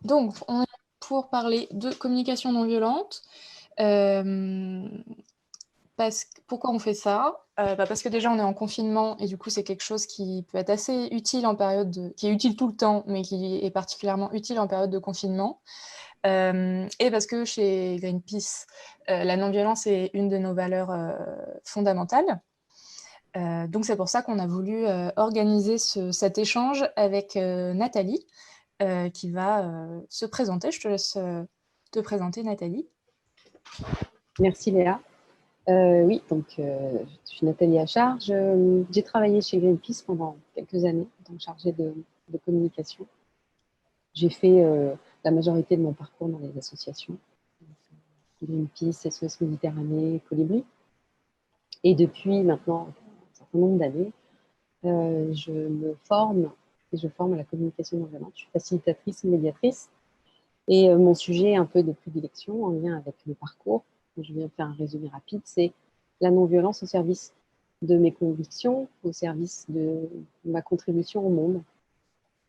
Donc, on est pour parler de communication non violente. Euh, Pourquoi on fait ça? Parce que déjà, on est en confinement et du coup, c'est quelque chose qui peut être assez utile en qui est utile tout le temps, mais qui est particulièrement utile en période de confinement. Et parce que chez Greenpeace, la non-violence est une de nos valeurs fondamentales. Donc, c'est pour ça qu'on a voulu organiser cet échange avec Nathalie, qui va se présenter. Je te laisse te présenter, Nathalie. Merci Léa. Oui, donc je suis Nathalie Achard. J'ai travaillé chez Greenpeace pendant quelques années en tant que chargée de communication. J'ai fait la majorité de mon parcours dans les associations. Greenpeace, SOS Méditerranée, Colibri. Et depuis maintenant un certain nombre d'années, je me forme et je forme à la communication non violente. Je suis facilitatrice et médiatrice. Et mon sujet un peu de prédilection en lien avec le parcours, je viens faire un résumé rapide, c'est la non-violence au service de mes convictions, au service de ma contribution au monde.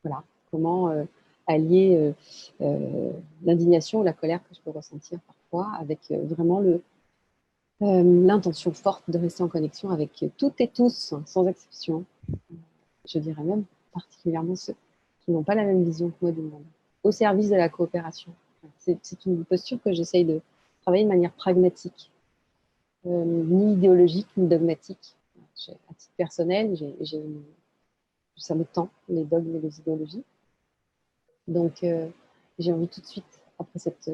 Voilà, comment allier l'indignation ou la colère que je peux ressentir parfois avec vraiment l'intention forte de rester en connexion avec toutes et tous, sans exception. Je dirais même particulièrement ceux qui n'ont pas la même vision que moi du monde, au service de la coopération. C'est une posture que j'essaye de travailler de manière pragmatique, ni idéologique, ni dogmatique. À titre personnel, ça me tend, les dogmes et les idéologies. Donc, j'ai envie tout de suite, après cette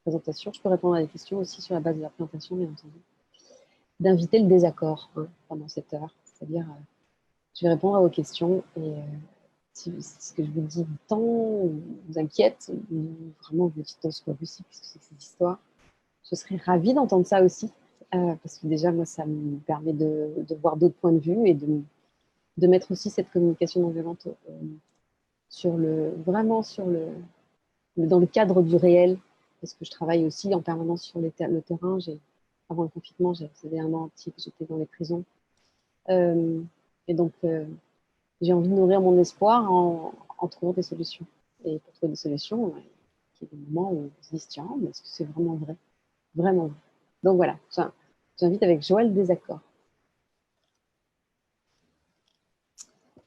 présentation, je peux répondre à des questions aussi sur la base de la présentation, bien entendu, d'inviter le désaccord pendant cette heure. C'est-à-dire, je vais répondre à vos questions et si ce que je vous dis tant vous inquiète, ou vraiment vous dites non, c'est pas possible, qu'est-ce que c'est que cette histoire, je serais ravie d'entendre ça aussi, parce que déjà, moi, ça me permet de voir d'autres points de vue et de mettre aussi cette communication non violente dans le cadre du réel, parce que je travaille aussi en permanence sur le terrain. Avant le confinement, j'avais un an entier que j'étais dans les prisons. Et donc, j'ai envie de nourrir mon espoir en trouvant des solutions. Et pour trouver des solutions, il y a des moments où on se dit, tiens, mais est-ce que c'est vraiment vrai? Vraiment vrai. Donc voilà, j'invite avec joie le désaccord.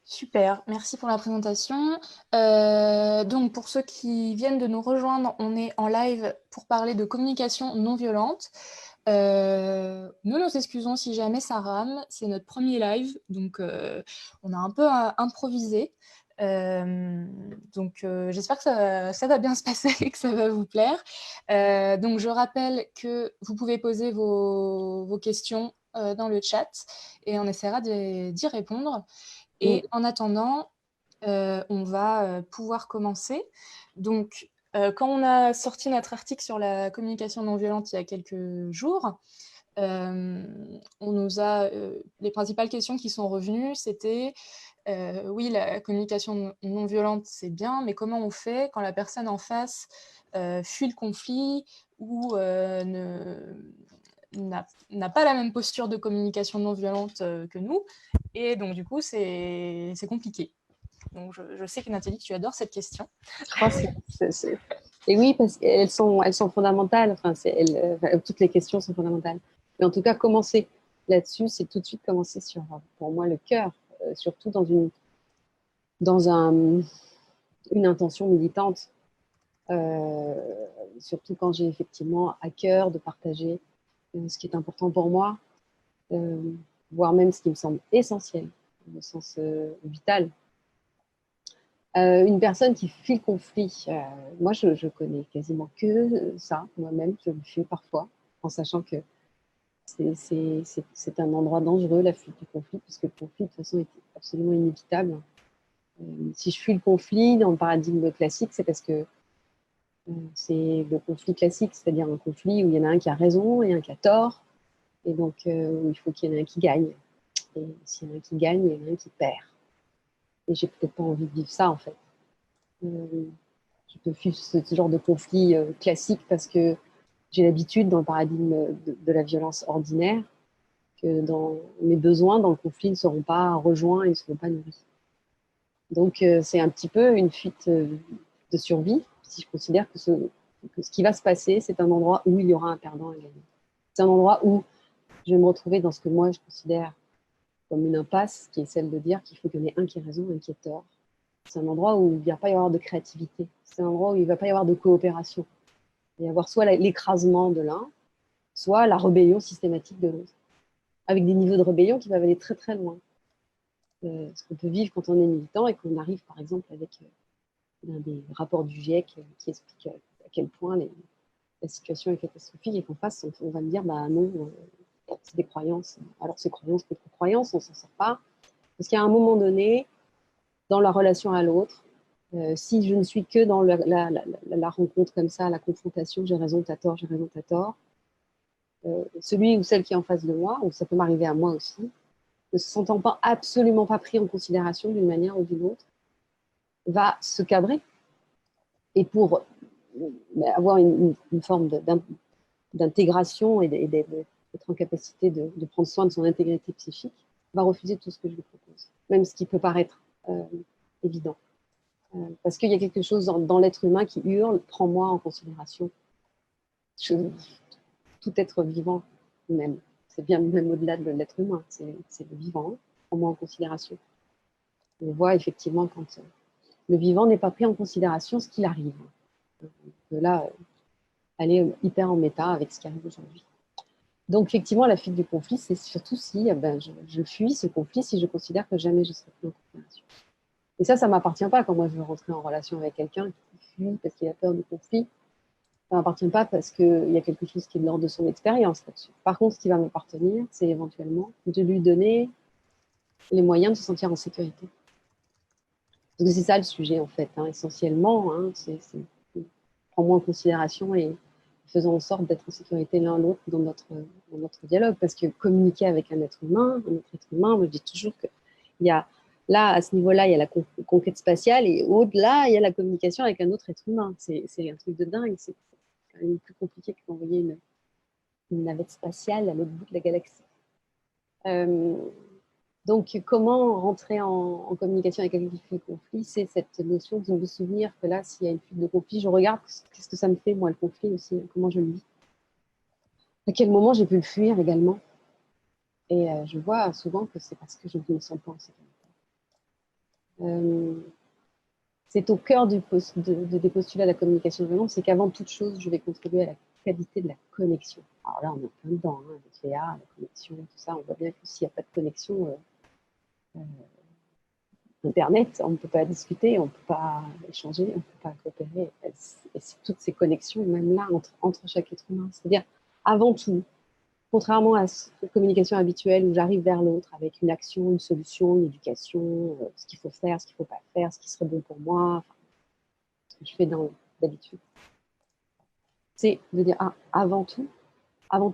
Super, merci pour la présentation. Donc, pour ceux qui viennent de nous rejoindre, on est en live pour parler de communication non violente. Nous nous excusons si jamais ça rame, c'est notre premier live, donc on a un peu improvisé. Donc j'espère que ça va bien se passer et que ça va vous plaire. Donc je rappelle que vous pouvez poser vos questions dans le chat et on essaiera d'y répondre. Et en attendant, on va pouvoir commencer. Donc, quand on a sorti notre article sur la communication non violente il y a quelques jours, on nous a les principales questions qui sont revenues, c'était oui, la communication non violente, c'est bien, mais comment on fait quand la personne en face fuit le conflit ou n'a pas la même posture de communication non violente que nous, et donc du coup, c'est compliqué. Donc je sais que Nathalie, tu adores cette question. Oh, et oui, parce qu'elles sont fondamentales. Enfin, toutes les questions sont fondamentales. Mais en tout cas, commencer là-dessus, c'est tout de suite commencer sur, pour moi, le cœur, surtout dans une intention militante. Surtout quand j'ai effectivement à cœur de partager ce qui est important pour moi, euh, voire même ce qui me semble essentiel, au sens vital. Une personne qui fuit le conflit, moi je connais quasiment que ça, moi-même, je le fais parfois, en sachant que c'est un endroit dangereux, la fuite du conflit, puisque le conflit de toute façon est absolument inévitable. Si je fuis le conflit dans le paradigme classique, c'est parce que c'est le conflit classique, c'est-à-dire un conflit où il y en a un qui a raison et un qui a tort, et donc il faut qu'il y en ait un qui gagne. Et s'il y en a un qui gagne, il y en a un qui perd. Et j'ai peut-être pas envie de vivre ça, en fait. Je peux fuir ce genre de conflit classique parce que j'ai l'habitude, dans le paradigme de la violence ordinaire, que mes besoins dans le conflit ne seront pas rejoints et ne seront pas nourris. Donc, c'est un petit peu une fuite de survie, si je considère que ce qui va se passer, c'est un endroit où il y aura un perdant à gagner. C'est un endroit où je vais me retrouver dans ce que moi je considère comme une impasse, qui est celle de dire qu'il faut qu'il y en ait un qui ait raison, un qui ait tort. C'est un endroit où il ne va pas y avoir de créativité. C'est un endroit où il ne va pas y avoir de coopération. Il va y avoir soit l'écrasement de l'un, soit la rébellion systématique de l'autre, avec des niveaux de rébellion qui peuvent aller très très loin. Ce qu'on peut vivre quand on est militant et qu'on arrive par exemple avec l'un des rapports du GIEC qui explique à quel point la situation est catastrophique et qu'en face on va me dire bah non, c'est des croyances. Alors ces croyances contre croyances, on ne s'en sort pas. Parce qu'à un moment donné, dans la relation à l'autre, si je ne suis que dans la rencontre comme ça, la confrontation, j'ai raison, t'as tort, j'ai raison, t'as tort, celui ou celle qui est en face de moi, ou ça peut m'arriver à moi aussi, ne se sentant pas absolument pas pris en considération d'une manière ou d'une autre, va se cadrer. Et pour avoir une forme d'intégration et d'être en capacité de prendre soin de son intégrité psychique, va refuser tout ce que je lui propose, même ce qui peut paraître évident. Parce qu'il y a quelque chose dans l'être humain qui hurle, prends-moi en considération. Tout être vivant, même. C'est bien même au-delà de l'être humain, c'est le vivant, prends-moi en considération. On voit effectivement quand le vivant n'est pas pris en considération ce qu'il arrive. De là, aller hyper en méta avec ce qui arrive aujourd'hui. Donc, effectivement, la fuite du conflit, c'est surtout si je fuis ce conflit, si je considère que jamais je serai pris en considération. Et ça ne m'appartient pas quand moi je veux rentrer en relation avec quelqu'un qui fuit parce qu'il a peur du conflit. Ça ne m'appartient pas parce qu'il y a quelque chose qui est de l'ordre de son expérience là-dessus. Par contre, ce qui va m'appartenir, c'est éventuellement de lui donner les moyens de se sentir en sécurité. Donc, c'est ça le sujet, en fait, essentiellement. C'est prends-moi en considération et faisons en sorte d'être en sécurité l'un l'autre dans notre dialogue. Parce que communiquer avec un autre être humain, moi je dis toujours qu'il y a, là, à ce niveau-là, il y a la conquête spatiale et au-delà, il y a la communication avec un autre être humain. C'est un truc de dingue. C'est quand même plus compliqué que d'envoyer une navette spatiale à l'autre bout de la galaxie. Donc, comment rentrer en communication avec quelqu'un qui fuit le conflit? C'est cette notion de me souvenir que là, s'il y a une fuite de conflit, je regarde qu'est-ce que ça me fait, moi, le conflit aussi, comment je le vis. À quel moment j'ai pu le fuir également. Et je vois souvent que c'est parce que je ne me sens pas en sécurité. C'est au cœur des postulats de la communication violente, c'est qu'avant toute chose, je vais contribuer à la qualité de la connexion. Alors là, on est plein dedans, avec Léa, la connexion, tout ça. On voit bien que s'il n'y a pas de connexion, Internet, on ne peut pas discuter, on ne peut pas échanger, on ne peut pas coopérer. Et c'est toutes ces connexions, même là, entre chaque être humain. C'est-à-dire, avant tout, contrairement à cette communication habituelle où j'arrive vers l'autre avec une action, une solution, une éducation, ce qu'il faut faire, ce qu'il ne faut pas faire, ce qui serait bon pour moi, ce que je fais d'habitude, c'est de dire, avant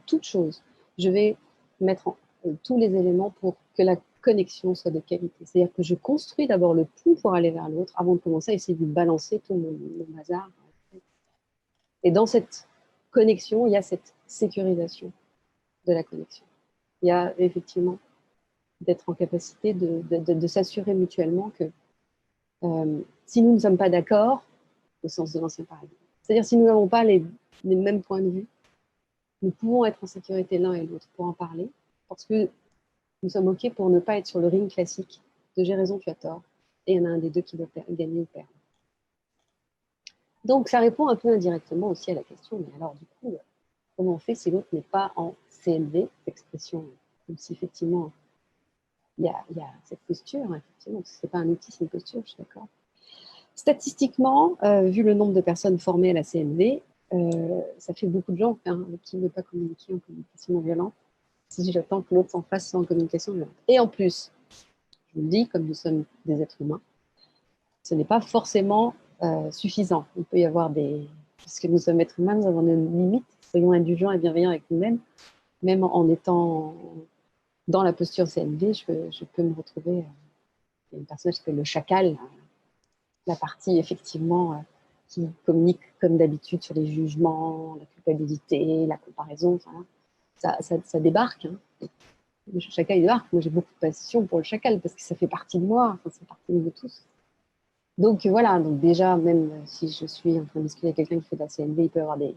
toute chose, je vais mettre tous les éléments pour que la connexion soit de qualité. C'est-à-dire que je construis d'abord le pont pour aller vers l'autre avant de commencer à essayer de balancer tout mon bazar. Et dans cette connexion, il y a cette sécurisation de la connexion. Il y a effectivement d'être en capacité de s'assurer mutuellement que si nous ne sommes pas d'accord, au sens de l'ancien paradigme, c'est-à-dire si nous n'avons pas les mêmes points de vue, nous pouvons être en sécurité l'un et l'autre pour en parler, parce que nous sommes OK pour ne pas être sur le ring classique de j'ai raison, tu as tort, et il y en a un des deux qui doit gagner ou perdre. Donc, ça répond un peu indirectement aussi à la question, mais alors du coup, comment on fait si l'autre n'est pas en CLV, expression, comme si effectivement, il y a cette posture, effectivement, ce n'est pas un outil, c'est une posture, je suis d'accord. Statistiquement, vu le nombre de personnes formées à la CNV, ça fait beaucoup de gens avec qui ne veut pas communiquer en communication non violente, si j'attends que l'autre s'en fasse en communication violente. Et en plus, je vous le dis, comme nous sommes des êtres humains, ce n'est pas forcément suffisant. Il peut y avoir puisque nous sommes êtres humains, nous avons nos limites, soyons indulgents et bienveillants avec nous-mêmes, même en étant dans la posture CNV, je peux me retrouver, il y a une personne qui s'appelle le chacal, la partie effectivement qui communique comme d'habitude sur les jugements, la culpabilité, la comparaison, ça débarque. Le chacal il débarque. Moi j'ai beaucoup de passion pour le chacal parce que ça fait partie de moi, ça fait partie de nous tous. Donc voilà, donc déjà, même si je suis en train de discuter avec quelqu'un qui fait de la CNV, il peut y avoir des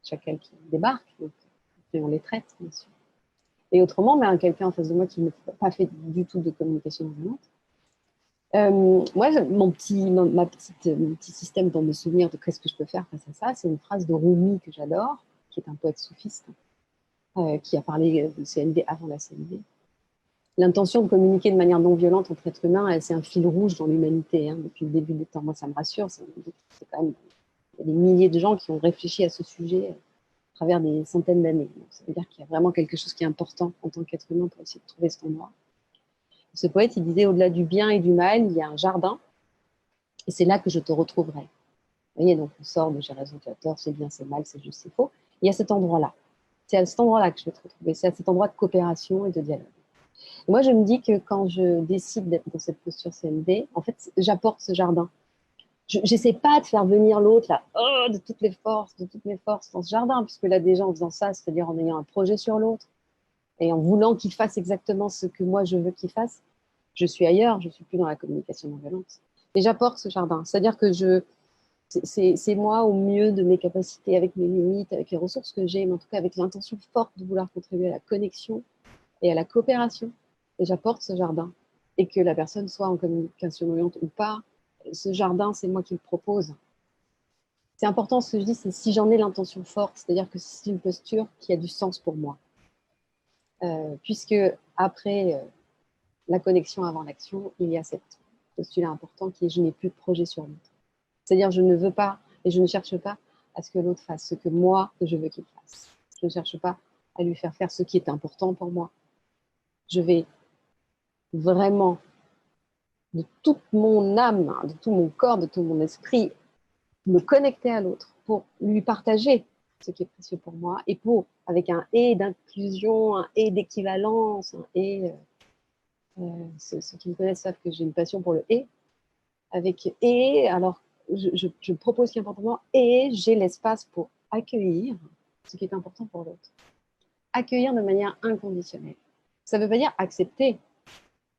chacals qui débarquent, donc, et on les traite, bien sûr. Et autrement, mais quelqu'un en face de moi qui n'a pas fait du tout de communication non violente. Moi, mon petit système pour me souvenir de qu'est-ce que je peux faire face à ça, c'est une phrase de Rumi que j'adore, qui est un poète soufiste, qui a parlé de CNV avant la CNV. L'intention de communiquer de manière non violente entre êtres humains, c'est un fil rouge dans l'humanité, hein, depuis le début des temps. Moi, ça me rassure. C'est quand même, il y a des milliers de gens qui ont réfléchi à ce sujet à travers des centaines d'années. Donc, ça veut dire qu'il y a vraiment quelque chose qui est important en tant qu'être humain pour essayer de trouver cet endroit. Ce poète, il disait, au-delà du bien et du mal, il y a un jardin, et c'est là que je te retrouverai. Vous voyez, donc on sort de j'ai raison, tu as tort, c'est bien, c'est mal, c'est juste, c'est faux. Il y a cet endroit-là. C'est à cet endroit-là que je vais te retrouver. C'est à cet endroit de coopération et de dialogue. Et moi, je me dis que quand je décide d'être dans cette posture CNV, en fait, j'apporte ce jardin. Je n'essaie pas de faire venir l'autre là, de toutes mes forces dans ce jardin, puisque là, déjà, en faisant ça, c'est-à-dire en ayant un projet sur l'autre et en voulant qu'il fasse exactement ce que moi, je veux qu'il fasse, je suis ailleurs, je ne suis plus dans la communication non violente. Et j'apporte ce jardin. C'est-à-dire que c'est moi au mieux de mes capacités, avec mes limites, avec les ressources que j'ai, mais en tout cas avec l'intention forte de vouloir contribuer à la connexion et à la coopération. Et j'apporte ce jardin. Et que la personne soit en communication non violente ou pas, ce jardin, c'est moi qui le propose. C'est important ce que je dis, c'est si j'en ai l'intention forte, c'est-à-dire que c'est une posture qui a du sens pour moi. Puisque après la connexion avant l'action, il y a cette postulat important qui est je n'ai plus de projet sur l'autre. C'est-à-dire je ne veux pas et je ne cherche pas à ce que l'autre fasse ce que moi je veux qu'il fasse. Je ne cherche pas à lui faire faire ce qui est important pour moi. Je vais vraiment de toute mon âme, de tout mon corps, de tout mon esprit, me connecter à l'autre pour lui partager ce qui est précieux pour moi et pour, avec un et d'inclusion, un et d'équivalence, un et, ceux qui me connaissent savent que j'ai une passion pour le et, avec et, alors je propose ce qui est important pour moi et j'ai l'espace pour accueillir ce qui est important pour l'autre. Accueillir de manière inconditionnelle. Ça ne veut pas dire accepter,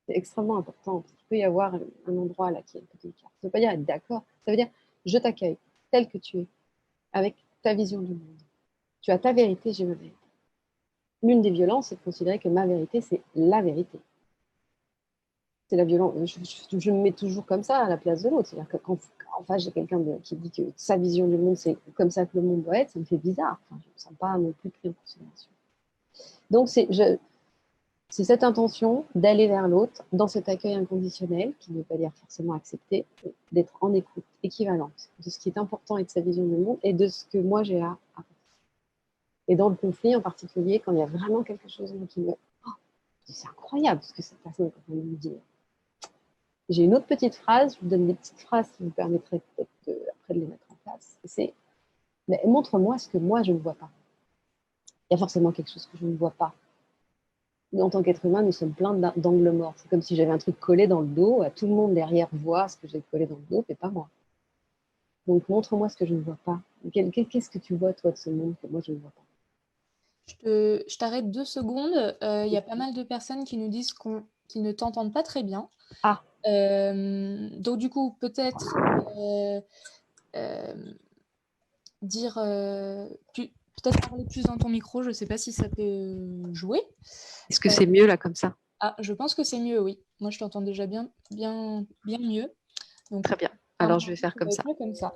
c'est extrêmement important. Il peut y avoir un endroit là qui est un peu délicat. Ça ne veut pas dire être d'accord, ça veut dire je t'accueille tel que tu es, avec ta vision du monde. Tu as ta vérité, j'ai ma vérité. L'une des violences, c'est de considérer que ma vérité, c'est la vérité. C'est la violence. Je me mets toujours comme ça à la place de l'autre. C'est-à-dire que quand en face, j'ai quelqu'un qui dit que sa vision du monde, c'est comme ça que le monde doit être, ça me fait bizarre. Enfin, je ne me sens pas non plus pris en considération. Donc, c'est cette intention d'aller vers l'autre dans cet accueil inconditionnel, qui ne veut pas dire forcément accepter, d'être en écoute équivalente de ce qui est important et de sa vision du monde et de ce que moi j'ai à apporter. Et dans le conflit en particulier, quand il y a vraiment quelque chose qui me... Oh, c'est incroyable ce que cette personne est en train de me dire. J'ai une autre petite phrase, je vous donne des petites phrases qui vous permettraient peut-être après de les mettre en place. C'est, mais montre-moi ce que moi je ne vois pas. Il y a forcément quelque chose que je ne vois pas. Mais en tant qu'être humain, nous sommes pleins d'angles morts. C'est comme si j'avais un truc collé dans le dos, à tout le monde derrière voit ce que j'ai collé dans le dos, mais pas moi. Donc montre-moi ce que je ne vois pas. Qu'est-ce que tu vois toi de ce monde que moi je ne vois pas? Je t'arrête 2 secondes. Il y a pas mal de personnes qui nous disent qu'ils ne t'entendent pas très bien. Ah, Donc du coup, peut-être euh, dire peut-être parler plus dans ton micro. Je ne sais pas si ça peut jouer. est-ce que c'est mieux là comme ça? Ah, je pense que c'est mieux, oui. Moi, je t'entends déjà bien, bien, bien mieux. Donc, Très bien. à Alors mon je vais avis, faire ça comme doit être ça. mieux comme ça.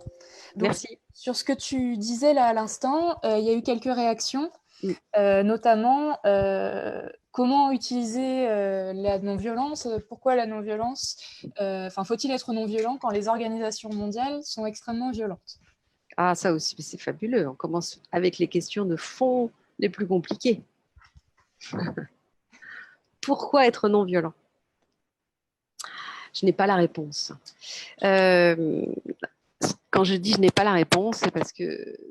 Donc, Merci. sur ce que tu disais là à l'instant, il y a eu quelques réactions, Mm. notamment comment utiliser la non-violence, pourquoi la non-violence, enfin, faut-il être non-violent quand les organisations mondiales sont extrêmement violentes? Ah, ça aussi, c'est fabuleux. On commence avec les questions de fond les plus compliquées. Pourquoi être non violent? Je n'ai pas la réponse. Euh, Quand je dis je n'ai pas la réponse, c'est parce que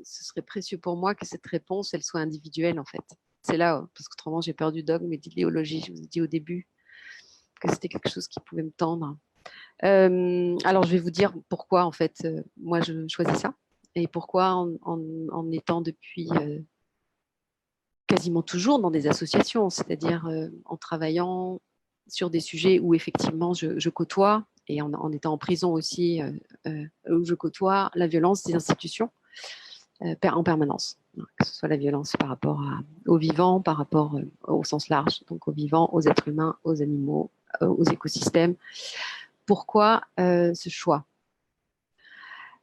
ce serait précieux pour moi que cette réponse, elle soit individuelle en fait. C'est là, parce qu'autrement j'ai peur du dogme et de l'idéologie. Je vous ai dit au début que c'était quelque chose qui pouvait me tendre. Alors je vais vous dire pourquoi en fait moi je choisis ça et pourquoi en étant depuis quasiment toujours dans des associations, c'est-à-dire en travaillant sur des sujets où effectivement je côtoie et en étant en prison aussi, où je côtoie la violence des institutions en permanence. Que ce soit la violence par rapport aux vivants, par rapport au sens large, donc aux vivants, aux êtres humains, aux animaux, aux écosystèmes. Pourquoi ce choix?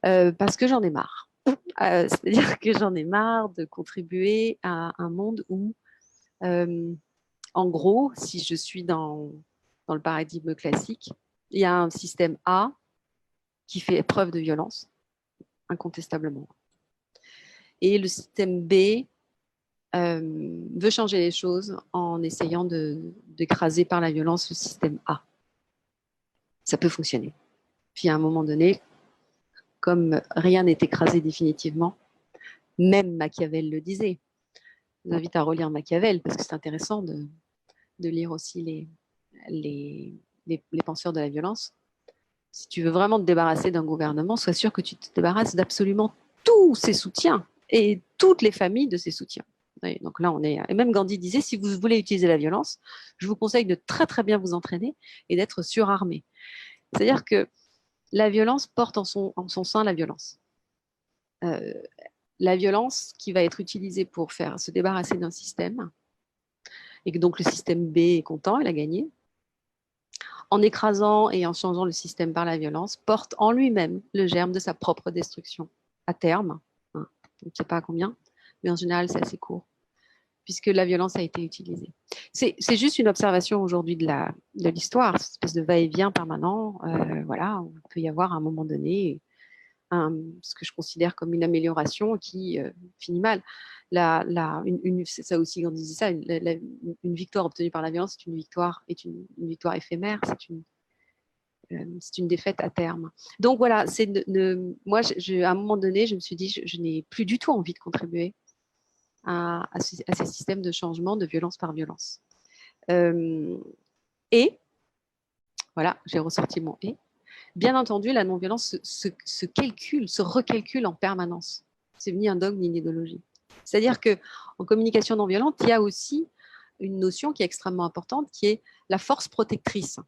Parce que j'en ai marre. C'est-à-dire que j'en ai marre de contribuer à un monde où, en gros, si je suis dans le paradigme classique, il y a un système A qui fait preuve de violence, incontestablement. Et le système B veut changer les choses en essayant d'écraser par la violence le système A. Ça peut fonctionner. Puis à un moment donné, comme rien n'est écrasé définitivement, même Machiavel le disait. Je vous invite à relire Machiavel parce que c'est intéressant de lire aussi les penseurs de la violence. Si tu veux vraiment te débarrasser d'un gouvernement, sois sûr que tu te débarrasses d'absolument tous ses soutiens et toutes les familles de ses soutiens. Oui, donc là, et même Gandhi disait, si vous voulez utiliser la violence, je vous conseille de très très bien vous entraîner et d'être surarmé. C'est-à-dire que la violence porte en son sein la violence. La violence qui va être utilisée pour se débarrasser d'un système, et que donc le système B est content, il a gagné, en écrasant et en changeant le système par la violence, porte en lui-même le germe de sa propre destruction à terme. Hein, on ne sait pas à combien, mais en général, c'est assez court, puisque la violence a été utilisée. C'est juste une observation aujourd'hui de l'histoire, cette espèce de va-et-vient permanent. Voilà, où il peut y avoir à un moment donné ce que je considère comme une amélioration qui finit mal. C'est ça aussi, Gandhi disait ça, une victoire obtenue par la violence est une victoire éphémère, c'est une défaite à terme. Donc voilà, moi, à un moment donné, je me suis dit, je n'ai plus du tout envie de contribuer à ces systèmes de changement de violence par violence. Et, voilà, j'ai ressorti mon « et ». Bien entendu, la non-violence se calcule, se recalcule en permanence. C'est ni un dogme ni une idéologie. C'est-à-dire qu'en communication non violente, il y a aussi une notion qui est extrêmement importante, qui est la force protectrice.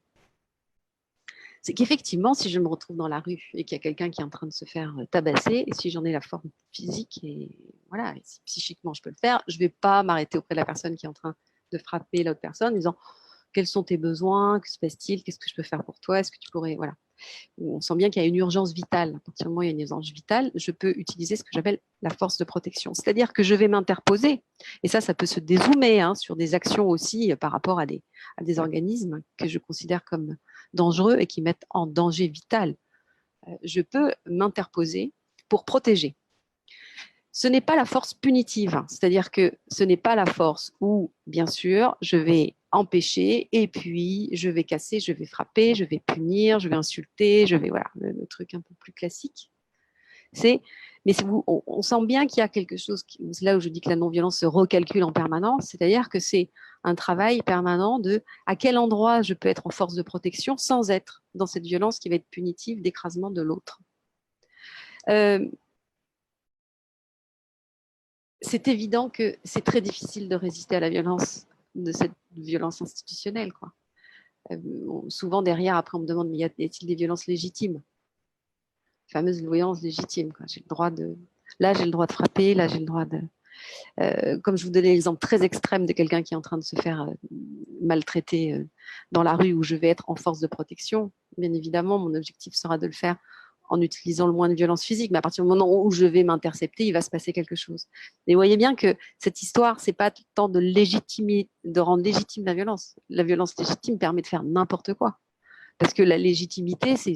C'est qu'effectivement, si je me retrouve dans la rue et qu'il y a quelqu'un qui est en train de se faire tabasser, et si j'en ai la forme physique et voilà, et si psychiquement je peux le faire, je ne vais pas m'arrêter auprès de la personne qui est en train de frapper l'autre personne en disant quels sont tes besoins, que se passe-t-il, qu'est-ce que je peux faire pour toi, est-ce que tu pourrais, voilà. On sent bien qu'il y a une urgence vitale. À partir du moment où il y a une urgence vitale, je peux utiliser ce que j'appelle la force de protection. C'est-à-dire que je vais m'interposer, et ça peut se dézoomer sur des actions aussi par rapport à des organismes que je considère comme dangereux et qui mettent en danger vital. Je peux m'interposer pour protéger. Ce n'est pas la force punitive, c'est-à-dire que ce n'est pas la force où, bien sûr, je vais empêcher et puis je vais casser, je vais frapper, je vais punir, je vais insulter, voilà, le truc un peu plus classique. Mais on sent bien qu'il y a quelque chose, c'est là où je dis que la non-violence se recalcule en permanence, c'est-à-dire que c'est un travail permanent de à quel endroit je peux être en force de protection sans être dans cette violence qui va être punitive d'écrasement de l'autre. C'est évident que c'est très difficile de résister à la violence, de cette violence institutionnelle, quoi. Souvent derrière, après on me demande, mais y a-t-il des violences légitimes? Fameuse violence légitime, quoi. Là j'ai le droit de frapper, là j'ai le droit de... comme je vous donnais l'exemple très extrême de quelqu'un qui est en train de se faire maltraiter dans la rue où je vais être en force de protection, bien évidemment, mon objectif sera de le faire en utilisant le moins de violence physique, mais à partir du moment où je vais m'intercepter, il va se passer quelque chose. Et vous voyez bien que cette histoire, c'est pas tant de rendre légitime la violence. La violence légitime permet de faire n'importe quoi. Parce que la légitimité, c'est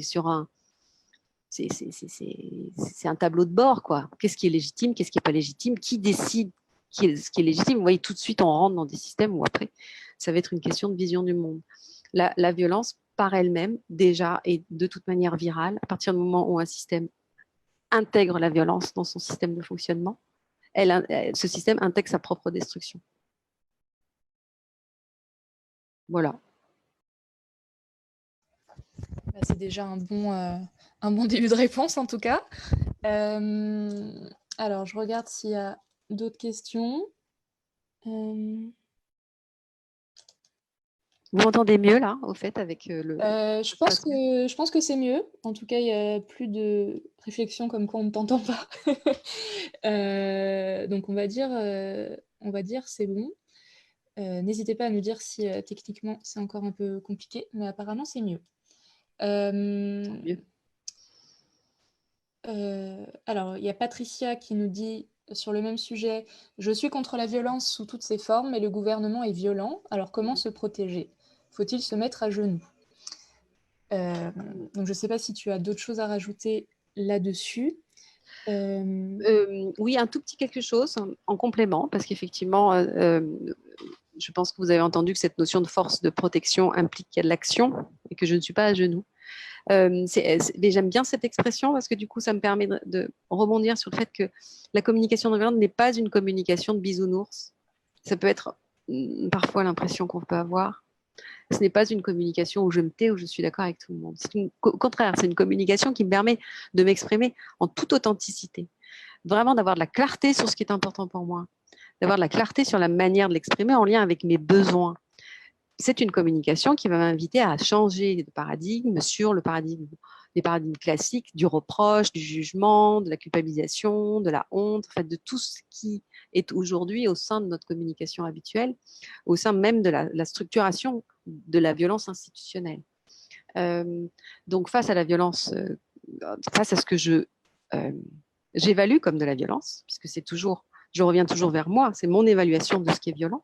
un tableau de bord, quoi. Qu'est-ce qui est légitime, qu'est-ce qui n'est pas légitime, qui décide ce qui est légitime. Vous voyez, tout de suite, on rentre dans des systèmes où après, ça va être une question de vision du monde. La violence, par elle-même, déjà, est de toute manière virale. À partir du moment où un système intègre la violence dans son système de fonctionnement, ce système intègre sa propre destruction. Voilà. C'est déjà un bon début de réponse, en tout cas. Alors, je regarde s'il y a d'autres questions. Vous m'entendez mieux là, au fait, avec le... Je pense que c'est mieux. En tout cas, il y a plus de réflexion comme quoi on ne t'entend pas. Donc on va dire c'est bon. N'hésitez pas à nous dire si techniquement c'est encore un peu compliqué, mais apparemment c'est mieux. Mieux. Alors, il y a Patricia qui nous dit sur le même sujet, je suis contre la violence sous toutes ses formes, mais le gouvernement est violent. Alors comment se protéger? Faut-il se mettre à genoux? Donc je ne sais pas si tu as d'autres choses à rajouter là-dessus. Oui, un tout petit quelque chose en complément, parce qu'effectivement, je pense que vous avez entendu que cette notion de force de protection implique qu'il y a de l'action et que je ne suis pas à genoux. Mais j'aime bien cette expression parce que du coup, ça me permet de rebondir sur le fait que la communication non violente n'est pas une communication de bisounours. Ça peut être parfois l'impression qu'on peut avoir. Ce n'est pas une communication où je me tais, où je suis d'accord avec tout le monde. Au contraire, c'est une communication qui me permet de m'exprimer en toute authenticité. Vraiment d'avoir de la clarté sur ce qui est important pour moi, d'avoir de la clarté sur la manière de l'exprimer en lien avec mes besoins. C'est une communication qui va m'inviter à changer de paradigme sur les paradigmes classiques du reproche, du jugement, de la culpabilisation, de la honte, en fait, de tout ce qui est aujourd'hui au sein de notre communication habituelle, au sein même de la structuration de la violence institutionnelle. Donc, face à la violence, face à ce que j'évalue comme de la violence, puisque je reviens toujours vers moi, c'est mon évaluation de ce qui est violent.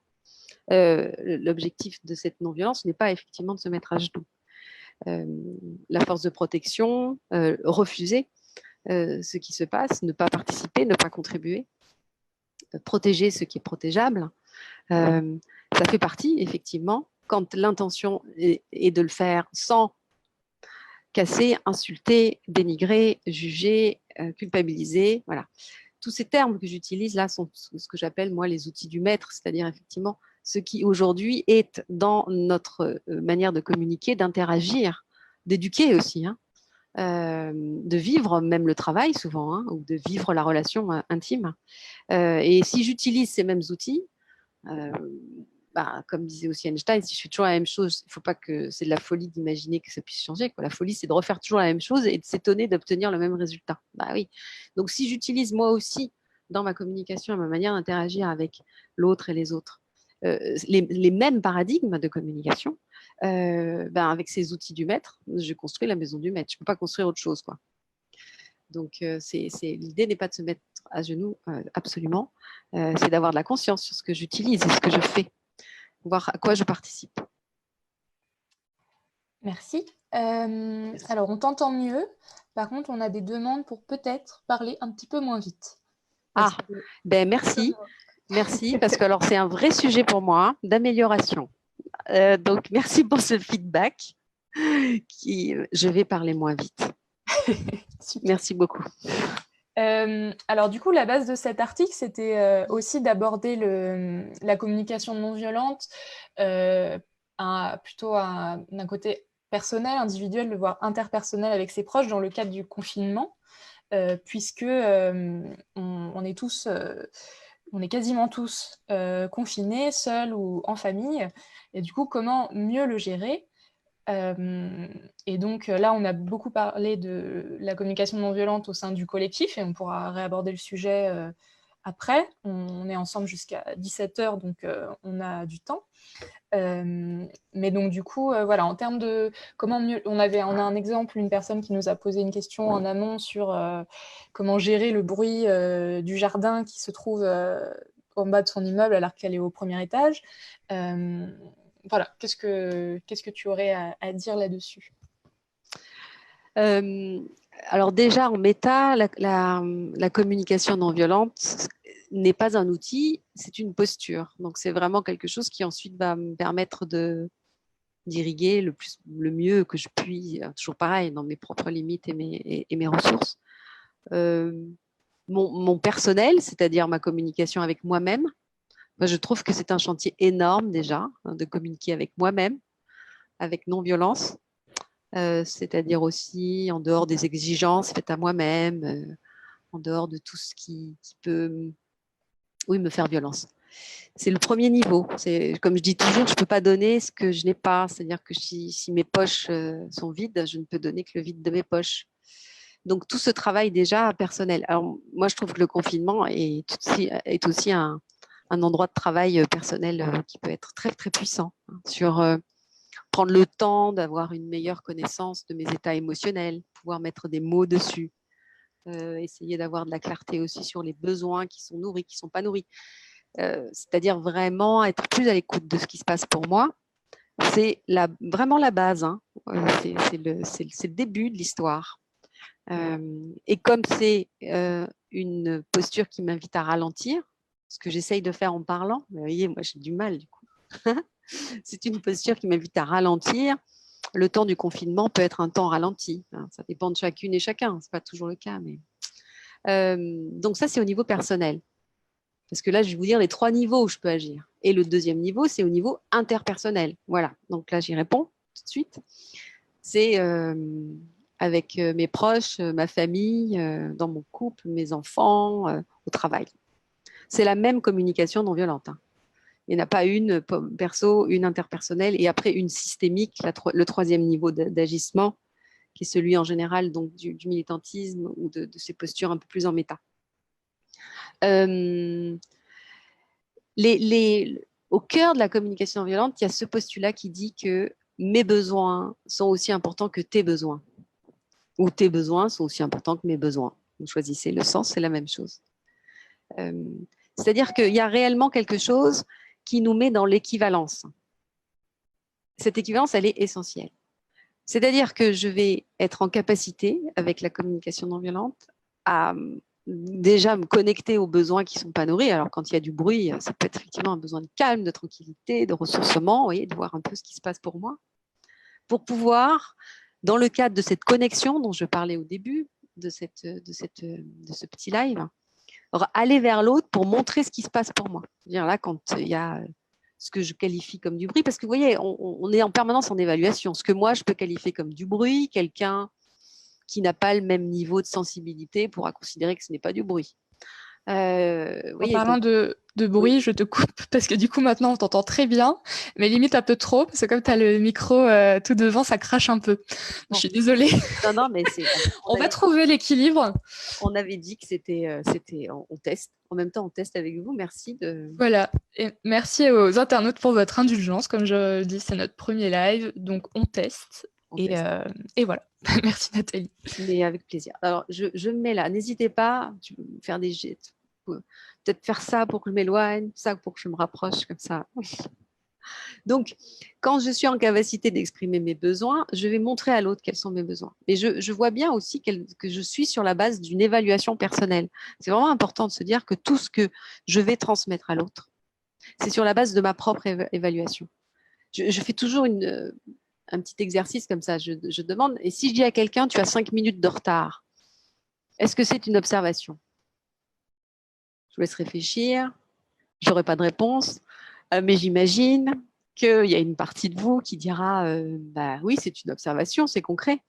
L'objectif de cette non-violence n'est pas effectivement de se mettre à genoux. La force de protection, refuser ce qui se passe, ne pas participer, ne pas contribuer, protéger ce qui est protégeable, ça fait partie effectivement quand l'intention est de le faire sans casser, insulter, dénigrer, juger, culpabiliser, voilà. Tous ces termes que j'utilise là sont ce que j'appelle moi les outils du maître, c'est-à-dire effectivement ce qui aujourd'hui est dans notre manière de communiquer, d'interagir, d'éduquer aussi, hein, de vivre même le travail souvent, hein, ou de vivre la relation intime. Et si j'utilise ces mêmes outils, comme disait aussi Einstein, si je fais toujours la même chose, il ne faut pas que c'est de la folie d'imaginer que ça puisse changer, quoi. La folie, c'est de refaire toujours la même chose et de s'étonner d'obtenir le même résultat. Bah oui. Donc si j'utilise moi aussi dans ma communication et ma manière d'interagir avec l'autre et les autres les mêmes paradigmes de communication, avec ces outils du maître, je construis la maison du maître. Je ne peux pas construire autre chose, quoi. Donc l'idée n'est pas de se mettre à genoux, absolument. C'est d'avoir de la conscience sur ce que j'utilise et ce que je fais, voir à quoi je participe. Merci. Alors, on t'entend mieux. Par contre, on a des demandes pour peut-être parler un petit peu moins vite. Merci. Merci, parce que alors c'est un vrai sujet pour moi d'amélioration. Donc, merci pour ce feedback. Je vais parler moins vite. Merci beaucoup. Alors du coup, la base de cet article, c'était aussi d'aborder la communication non violente plutôt d'un côté personnel, individuel, voire interpersonnel avec ses proches dans le cadre du confinement, puisque on est tous, on est quasiment tous confinés, seuls ou en famille. Et du coup, comment mieux le gérer? Et donc là, on a beaucoup parlé de la communication non violente au sein du collectif et on pourra réaborder le sujet après. On est ensemble jusqu'à 17h, donc on a du temps. Mais donc du coup, voilà, en termes de comment mieux, on a un exemple, une personne qui nous a posé une question en amont sur comment gérer le bruit du jardin qui se trouve en bas de son immeuble alors qu'elle est au premier étage. Voilà, qu'est-ce que tu aurais à dire là-dessus? Alors déjà, en méta, la communication non violente n'est pas un outil, c'est une posture. Donc c'est vraiment quelque chose qui ensuite va me permettre d'irriguer le mieux que je puis, toujours pareil, dans mes propres limites et mes ressources. Mon personnel, c'est-à-dire ma communication avec moi-même, je trouve que c'est un chantier énorme déjà, hein, de communiquer avec moi-même, avec non-violence, c'est-à-dire aussi en dehors des exigences faites à moi-même, en dehors de tout ce qui peut me faire violence. C'est le premier niveau. Comme je dis toujours, je ne peux pas donner ce que je n'ai pas. C'est-à-dire que si mes poches sont vides, je ne peux donner que le vide de mes poches. Donc, tout ce travail déjà personnel. Alors, moi, je trouve que le confinement est aussi un endroit de travail personnel qui peut être très, très puissant, hein, sur prendre le temps d'avoir une meilleure connaissance de mes états émotionnels, pouvoir mettre des mots dessus, essayer d'avoir de la clarté aussi sur les besoins qui sont nourris, qui ne sont pas nourris. C'est-à-dire vraiment être plus à l'écoute de ce qui se passe pour moi. C'est vraiment la base, hein. C'est le début de l'histoire. Et comme c'est une posture qui m'invite à ralentir, ce que j'essaye de faire en parlant, vous voyez, moi j'ai du mal du coup. C'est une posture qui m'invite à ralentir. Le temps du confinement peut être un temps ralenti, hein. Ça dépend de chacune et chacun, c'est pas toujours le cas. Mais donc ça, c'est au niveau personnel. Parce que là, je vais vous dire les 3 niveaux où je peux agir. Et le deuxième niveau, c'est au niveau interpersonnel. Voilà, donc là, j'y réponds tout de suite. C'est avec mes proches, ma famille, dans mon couple, mes enfants, au travail. C'est la même communication non violente, hein. Il n'y en a pas une perso, une interpersonnelle et après une systémique, le 3e niveau d'agissement, qui est celui en général donc, du militantisme ou de ces postures un peu plus en méta. Au cœur de la communication non violente, il y a ce postulat qui dit que mes besoins sont aussi importants que tes besoins. Ou tes besoins sont aussi importants que mes besoins. Vous choisissez le sens, c'est la même chose. C'est-à-dire qu'il y a réellement quelque chose qui nous met dans l'équivalence. Cette équivalence, elle est essentielle. C'est-à-dire que je vais être en capacité, avec la communication non violente, à déjà me connecter aux besoins qui ne sont pas nourris. Alors, quand il y a du bruit, ça peut être effectivement un besoin de calme, de tranquillité, de ressourcement, vous voyez, de voir un peu ce qui se passe pour moi, pour pouvoir, dans le cadre de cette connexion dont je parlais au début de ce petit live, aller vers l'autre pour montrer ce qui se passe pour moi. C'est-à-dire là, quand il y a ce que je qualifie comme du bruit, parce que vous voyez, on est en permanence en évaluation. Ce que moi, je peux qualifier comme du bruit, quelqu'un qui n'a pas le même niveau de sensibilité pourra considérer que ce n'est pas du bruit. En parlant de bruit, oui. Je te coupe parce que du coup maintenant on t'entend très bien, mais limite un peu trop parce que comme tu as le micro tout devant, ça crache un peu. Bon. Je suis désolée. Non, mais c'est. On va trouver l'équilibre. On avait dit que c'était, on teste. En même temps, on teste avec vous. Merci de. Voilà. Et merci aux internautes pour votre indulgence. Comme je dis, c'est notre premier live, donc on teste. Et voilà. Merci Nathalie. Mais avec plaisir. Alors, je me mets là. N'hésitez pas, tu peux faire des jets. Peut-être faire ça pour que je m'éloigne, ça pour que je me rapproche, comme ça. Donc, quand je suis en capacité d'exprimer mes besoins, je vais montrer à l'autre quels sont mes besoins. Mais je vois bien aussi que je suis sur la base d'une évaluation personnelle. C'est vraiment important de se dire que tout ce que je vais transmettre à l'autre, c'est sur la base de ma propre évaluation. Je fais toujours un petit exercice comme ça. Je demande, et si je dis à quelqu'un, tu as 5 minutes de retard, est-ce que c'est une observation? Je vous laisse réfléchir. Je n'aurai pas de réponse, mais j'imagine qu'il y a une partie de vous qui dira bah oui, c'est une observation, c'est concret.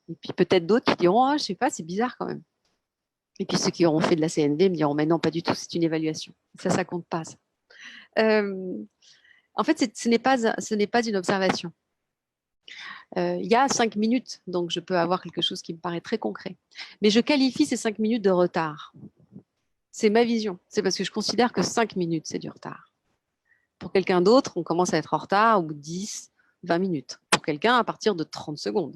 Et puis peut-être d'autres qui diront, je ne sais pas, c'est bizarre quand même. Et puis ceux qui auront fait de la CNV me diront, mais non, pas du tout, c'est une évaluation. Ça ne compte pas. Ça. En fait, ce n'est pas une observation. Il y a 5 minutes, donc je peux avoir quelque chose qui me paraît très concret. Mais je qualifie ces 5 minutes de retard. C'est ma vision. C'est parce que je considère que 5 minutes, c'est du retard. Pour quelqu'un d'autre, on commence à être en retard au bout de 10, 20 minutes. Pour quelqu'un, à partir de 30 secondes.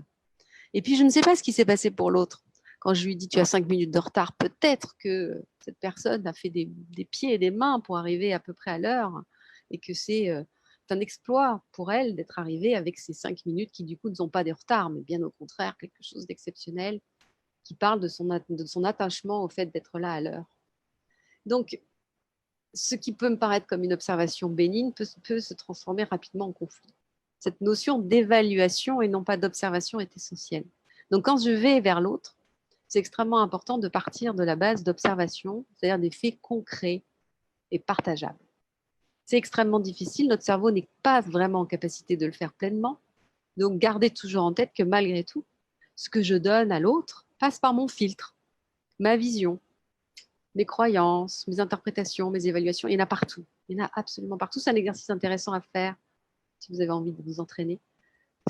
Et puis, je ne sais pas ce qui s'est passé pour l'autre. Quand je lui dis, tu as 5 minutes de retard, peut-être que cette personne a fait des pieds et des mains pour arriver à peu près à l'heure et que c'est un exploit pour elle d'être arrivée avec ces 5 minutes qui, du coup, ne sont pas des retards, mais bien au contraire, quelque chose d'exceptionnel qui parle de son attachement au fait d'être là à l'heure. Donc, ce qui peut me paraître comme une observation bénigne peut se transformer rapidement en conflit. Cette notion d'évaluation et non pas d'observation est essentielle. Donc, quand je vais vers l'autre, c'est extrêmement important de partir de la base d'observation, c'est-à-dire des faits concrets et partageables. C'est extrêmement difficile, notre cerveau n'est pas vraiment en capacité de le faire pleinement. Donc, gardez toujours en tête que malgré tout, ce que je donne à l'autre passe par mon filtre, ma vision, mes croyances, mes interprétations, mes évaluations. Il y en a partout. Il y en a absolument partout. C'est un exercice intéressant à faire si vous avez envie de vous entraîner.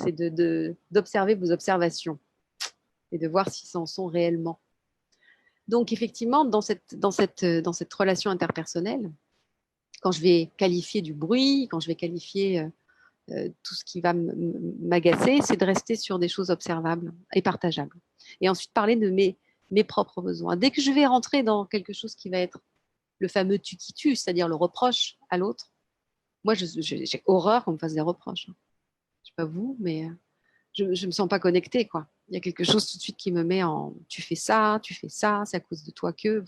C'est d'observer vos observations et de voir si ça en sont réellement. Donc, effectivement, dans cette relation interpersonnelle, quand je vais qualifier du bruit, quand je vais qualifier tout ce qui va m'agacer, c'est de rester sur des choses observables et partageables. Et ensuite, parler de mes propres besoins. Dès que je vais rentrer dans quelque chose qui va être le fameux tu qui tue, c'est-à-dire le reproche à l'autre, moi, j'ai horreur qu'on me fasse des reproches. Je ne sais pas vous, mais je ne me sens pas connectée, quoi. Il y a quelque chose tout de suite qui me met en tu fais ça, c'est à cause de toi que.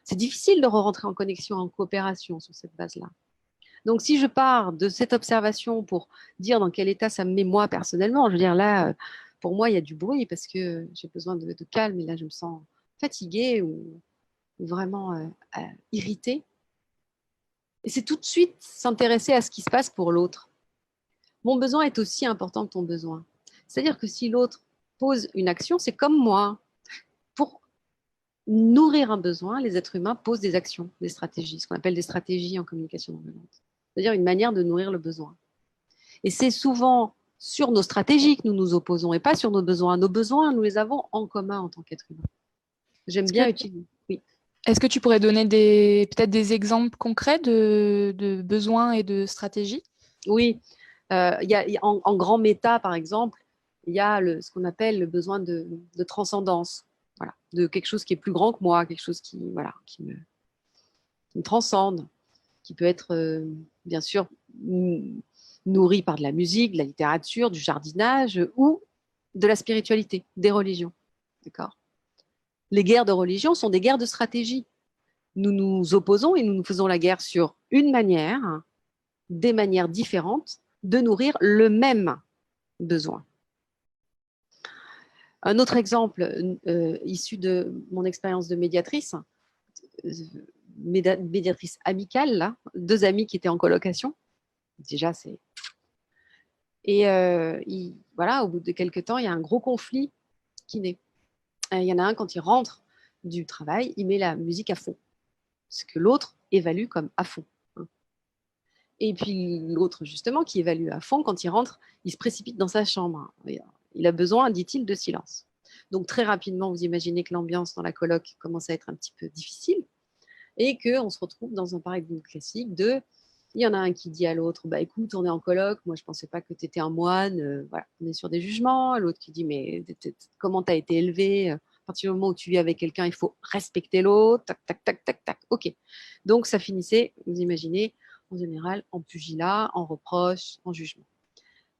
C'est difficile de rentrer en connexion, en coopération sur cette base-là. Donc, si je pars de cette observation pour dire dans quel état ça me met moi personnellement, je veux dire là, pour moi, il y a du bruit parce que j'ai besoin de calme et là, je me sens fatiguée ou vraiment irritée. Et c'est tout de suite s'intéresser à ce qui se passe pour l'autre. Mon besoin est aussi important que ton besoin. C'est-à-dire que si l'autre pose une action, c'est comme moi. Pour nourrir un besoin, les êtres humains posent des actions, des stratégies, ce qu'on appelle des stratégies en communication non violente. C'est-à-dire une manière de nourrir le besoin. Et c'est souvent sur nos stratégies que nous nous opposons et pas sur nos besoins. Nos besoins, nous les avons en commun en tant qu'être humain. J'aime bien utiliser. Oui. Est-ce que tu pourrais donner peut-être des exemples concrets de besoins et de stratégies? Oui. En grand méta, par exemple, il y a ce qu'on appelle le besoin de transcendance. Voilà. De quelque chose qui est plus grand que moi, quelque chose qui me transcende, qui peut être, bien sûr, nourri par de la musique, de la littérature, du jardinage ou de la spiritualité, des religions. D'accord ? Les guerres de religion sont des guerres de stratégie. Nous nous opposons et nous nous faisons la guerre sur une manière, des manières différentes de nourrir le même besoin. Un autre exemple issu de mon expérience de médiatrice, médiatrice amicale, là, 2 amis qui étaient en colocation. Déjà, c'est... Et voilà, au bout de quelques temps, il y a un gros conflit qui naît. Il y en a un, quand il rentre du travail, il met la musique à fond, ce que l'autre évalue comme à fond. Et puis l'autre, justement, qui évalue à fond, quand il rentre, il se précipite dans sa chambre. Il a besoin, dit-il, de silence. Donc très rapidement, vous imaginez que l'ambiance dans la coloc commence à être un petit peu difficile et qu'on se retrouve dans un paradigme classique de... Il y en a un qui dit à l'autre, bah écoute, on est en coloc, moi je ne pensais pas que tu étais un moine, voilà, on est sur des jugements. L'autre qui dit, mais comment tu as été élevé? À partir du moment où tu vis avec quelqu'un, il faut respecter l'autre, tac, tac, tac, tac, tac. Ok. Donc ça finissait, vous imaginez, en général, en pugilat, en reproche, en jugement.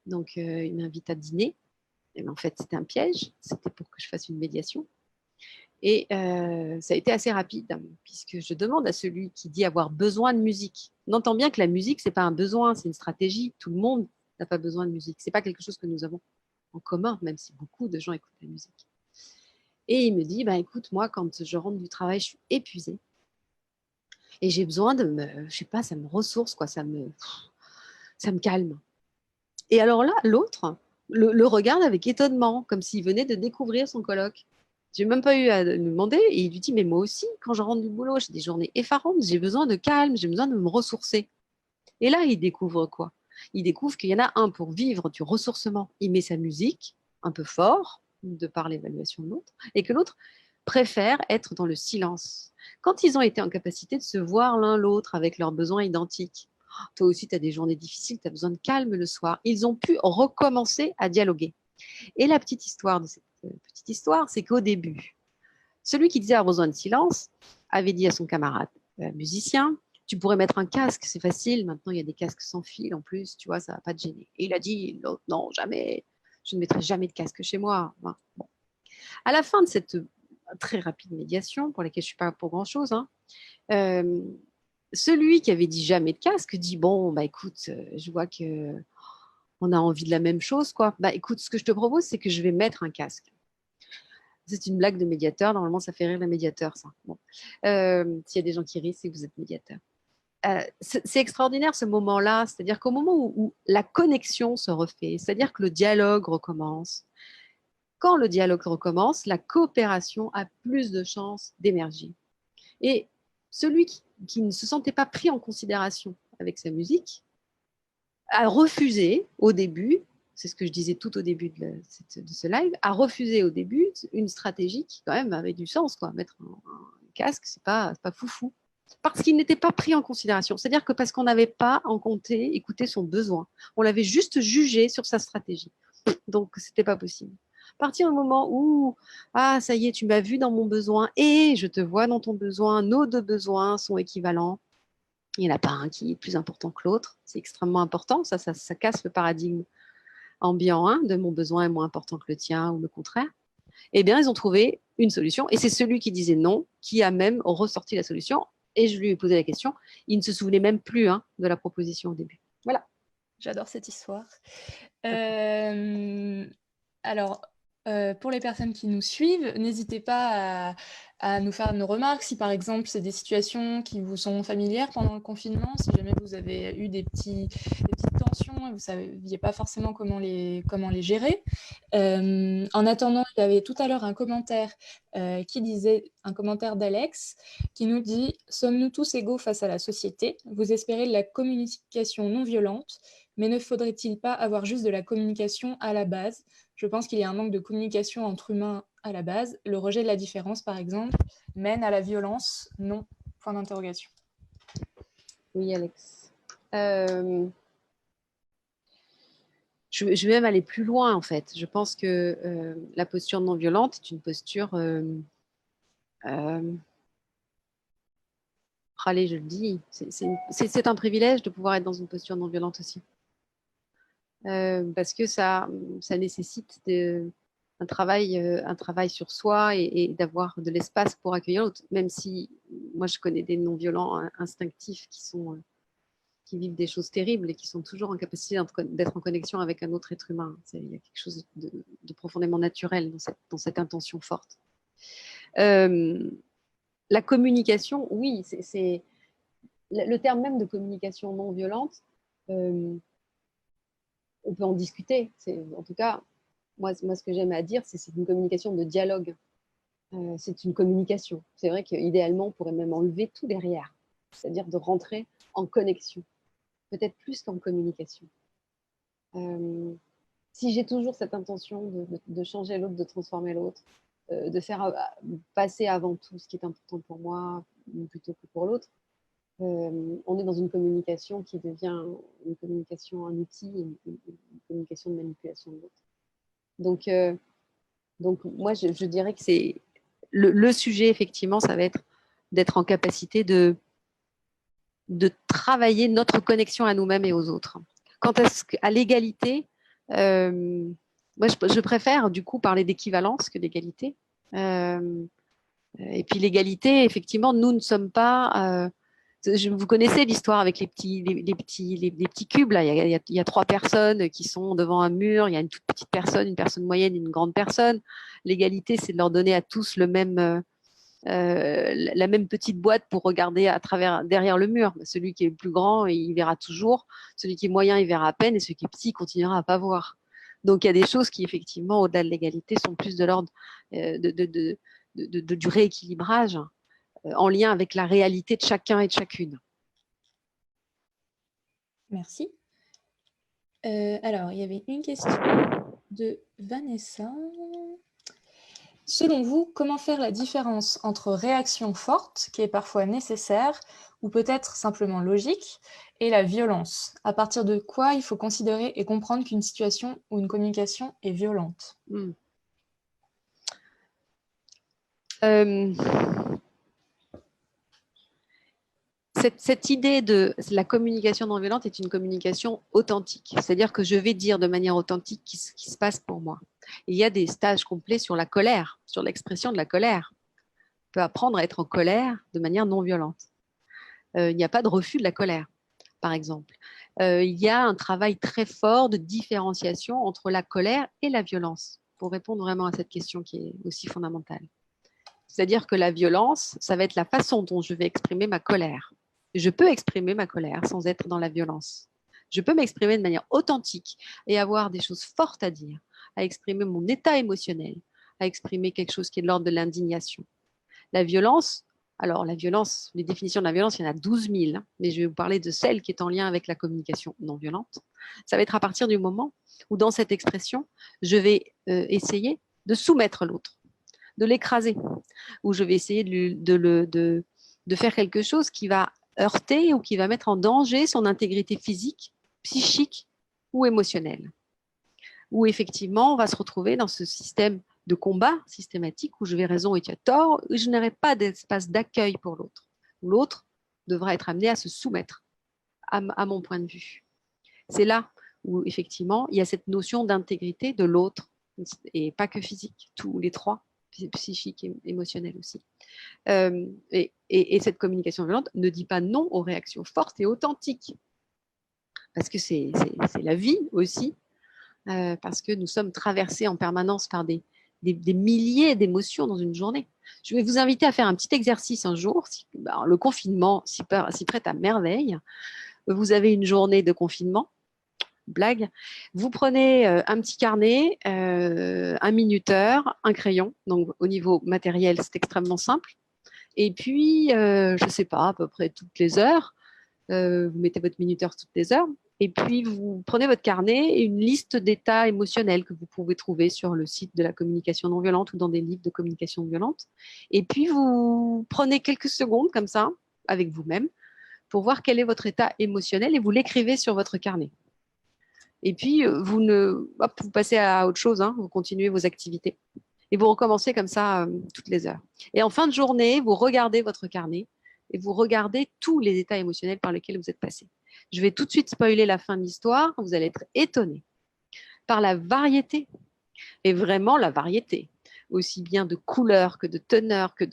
Donc il m'invite à dîner. Et en fait, c'était un piège, c'était pour que je fasse une médiation. Et ça a été assez rapide, puisque je demande à celui qui dit avoir besoin de musique. On entend bien que la musique, ce n'est pas un besoin, c'est une stratégie. Tout le monde n'a pas besoin de musique. Ce n'est pas quelque chose que nous avons en commun, même si beaucoup de gens écoutent la musique. Et il me dit, bah, écoute, moi, quand je rentre du travail, je suis épuisée. Et j'ai besoin de je sais pas, ça me ressource, quoi, ça me calme. Et alors là, l'autre le regarde avec étonnement, comme s'il venait de découvrir son coloc. J'ai même pas eu à lui demander, et il lui dit, mais moi aussi, quand je rentre du boulot, j'ai des journées effarantes, j'ai besoin de calme, j'ai besoin de me ressourcer. Et là, il découvre quoi? Il découvre qu'il y en a un pour vivre du ressourcement. Il met sa musique un peu fort, de par l'évaluation de l'autre, et que l'autre préfère être dans le silence. Quand ils ont été en capacité de se voir l'un l'autre avec leurs besoins identiques, toi aussi, tu as des journées difficiles, tu as besoin de calme le soir, ils ont pu recommencer à dialoguer. Et la petite histoire de cette petite histoire, c'est qu'au début, celui qui disait avoir besoin de silence avait dit à son camarade musicien, tu pourrais mettre un casque, c'est facile, maintenant il y a des casques sans fil en plus, tu vois, ça ne va pas te gêner. Et il a dit, non, jamais, je ne mettrai jamais de casque chez moi. Bon. À la fin de cette très rapide médiation, pour laquelle je ne suis pas pour grand-chose, celui qui avait dit jamais de casque dit, bon, bah écoute, je vois que on a envie de la même chose, quoi. Bah écoute, ce que je te propose, c'est que je vais mettre un casque. C'est une blague de médiateur. Normalement, ça fait rire les médiateurs, ça. Bon. S'il y a des gens qui rient, c'est que vous êtes médiateur. C'est extraordinaire ce moment-là, c'est-à-dire qu'au moment où la connexion se refait, c'est-à-dire que le dialogue recommence, quand le dialogue recommence, la coopération a plus de chances d'émerger. Et celui qui ne se sentait pas pris en considération avec sa musique a refusé au début, c'est ce que je disais tout au début de ce live, a refusé au début une stratégie qui quand même avait du sens, quoi. Mettre un casque, c'est pas foufou. Parce qu'il n'était pas pris en considération. C'est-à-dire que parce qu'on n'avait pas en compté, écouté son besoin. On l'avait juste jugé sur sa stratégie. Donc, c'était pas possible. À partir du moment où, ah, ça y est, tu m'as vu dans mon besoin et je te vois dans ton besoin, nos deux besoins sont équivalents. Il n'y en a pas un qui est plus important que l'autre. C'est extrêmement important. Ça casse le paradigme ambiant, hein, de mon besoin est moins important que le tien ou le contraire. Eh bien, ils ont trouvé une solution. Et c'est celui qui disait non qui a même ressorti la solution. Et je lui ai posé la question. Il ne se souvenait même plus, hein, de la proposition au début. Voilà. J'adore cette histoire. Alors, pour les personnes qui nous suivent, n'hésitez pas à nous faire nos remarques si par exemple c'est des situations qui vous sont familières pendant le confinement, si jamais vous avez eu des petites tensions et vous ne saviez pas forcément comment les gérer. En attendant, il y avait tout à l'heure un commentaire qui disait, un commentaire d'Alex qui nous dit « Sommes-nous tous égaux face à la société? Vous espérez de la communication non violente, mais ne faudrait-il pas avoir juste de la communication à la base? Je pense qu'il y a un manque de communication entre humains à la base. Le rejet de la différence, par exemple, mène à la violence? Non. Point d'interrogation. » Oui, Alex. Je vais même aller plus loin, en fait. Je pense que la posture non violente est une posture... allez, je le dis, c'est un privilège de pouvoir être dans une posture non violente aussi. Parce que ça nécessite un travail sur soi et d'avoir de l'espace pour accueillir l'autre. Même si moi, je connais des non-violents instinctifs qui vivent des choses terribles et qui sont toujours en capacité d'être en connexion avec un autre être humain. Il y a quelque chose de profondément naturel dans cette intention forte. La communication, oui, c'est le terme même de communication non violente. On peut en discuter. En tout cas, moi, ce que j'aime à dire, c'est une communication de dialogue. C'est une communication. C'est vrai qu'idéalement, on pourrait même enlever tout derrière, c'est-à-dire de rentrer en connexion, peut-être plus qu'en communication. Si j'ai toujours cette intention de changer l'autre, de transformer l'autre, de faire passer avant tout ce qui est important pour moi plutôt que pour l'autre, on est dans une communication qui devient une communication, un outil, une communication de manipulation de l'autre. Donc moi, je dirais que c'est le sujet, effectivement, ça va être d'être en capacité de travailler notre connexion à nous-mêmes et aux autres. Quant à l'égalité, moi, je préfère du coup parler d'équivalence que d'égalité. Et puis l'égalité, effectivement, nous ne sommes pas... vous connaissez l'histoire avec les petits cubes. Là. Il y a 3 personnes qui sont devant un mur. Il y a une toute petite personne, une personne moyenne et une grande personne. L'égalité, c'est de leur donner à tous la même petite boîte pour regarder derrière le mur. Celui qui est le plus grand, il verra toujours. Celui qui est moyen, il verra à peine. Et celui qui est petit, il continuera à ne pas voir. Donc, il y a des choses qui, effectivement, au-delà de l'égalité, sont plus de l'ordre du rééquilibrage en lien avec la réalité de chacun et de chacune. Merci. Alors, il y avait une question de Vanessa. Selon vous, comment faire la différence entre réaction forte, qui est parfois nécessaire, ou peut-être simplement logique, et la violence? À partir de quoi il faut considérer et comprendre qu'une situation ou une communication est violente? Cette idée de la communication non violente est une communication authentique. C'est-à-dire que je vais dire de manière authentique ce qui se passe pour moi. Il y a des stages complets sur la colère, sur l'expression de la colère. On peut apprendre à être en colère de manière non violente. Il n'y a pas de refus de la colère, par exemple. Il y a un travail très fort de différenciation entre la colère et la violence, pour répondre vraiment à cette question qui est aussi fondamentale. C'est-à-dire que la violence, ça va être la façon dont je vais exprimer ma colère. Je peux exprimer ma colère sans être dans la violence. Je peux m'exprimer de manière authentique et avoir des choses fortes à dire, à exprimer mon état émotionnel, à exprimer quelque chose qui est de l'ordre de l'indignation. La violence, Alors, la violence, les définitions de la violence, il y en a 12 000, hein, mais je vais vous parler de celle qui est en lien avec la communication non violente. Ça va être à partir du moment où, dans cette expression, je vais essayer de soumettre l'autre, de l'écraser, où je vais essayer de faire quelque chose qui va heurter ou qui va mettre en danger son intégrité physique, psychique ou émotionnelle. Où effectivement, on va se retrouver dans ce système de combat systématique où je vais raison et tu as tort, où je n'aurai pas d'espace d'accueil pour l'autre. L'autre devra être amené à se soumettre à mon point de vue. C'est là où effectivement, il y a cette notion d'intégrité de l'autre, et pas que physique, tous les trois, psychique et émotionnel aussi. Et cette communication violente ne dit pas non aux réactions fortes et authentiques, parce que c'est la vie aussi, parce que nous sommes traversés en permanence par des milliers d'émotions dans une journée. Je vais vous inviter à faire un petit exercice un jour. Le confinement s'y prête à merveille. Vous avez une journée de confinement, blague. Vous prenez un petit carnet, un minuteur, un crayon. Donc, au niveau matériel, c'est extrêmement simple. Et puis, je ne sais pas, à peu près toutes les heures, vous mettez votre minuteur toutes les heures. Et puis, vous prenez votre carnet et une liste d'états émotionnels que vous pouvez trouver sur le site de la communication non violente ou dans des livres de communication non violente. Et puis, vous prenez quelques secondes comme ça, avec vous-même, pour voir quel est votre état émotionnel et vous l'écrivez sur votre carnet. Et puis, vous passez à autre chose, hein, vous continuez vos activités. Et vous recommencez comme ça toutes les heures. Et en fin de journée, vous regardez votre carnet et vous regardez tous les états émotionnels par lesquels vous êtes passé. Je vais tout de suite spoiler la fin de l'histoire. Vous allez être étonné par la variété, et vraiment la variété, aussi bien de couleurs que de teneurs, que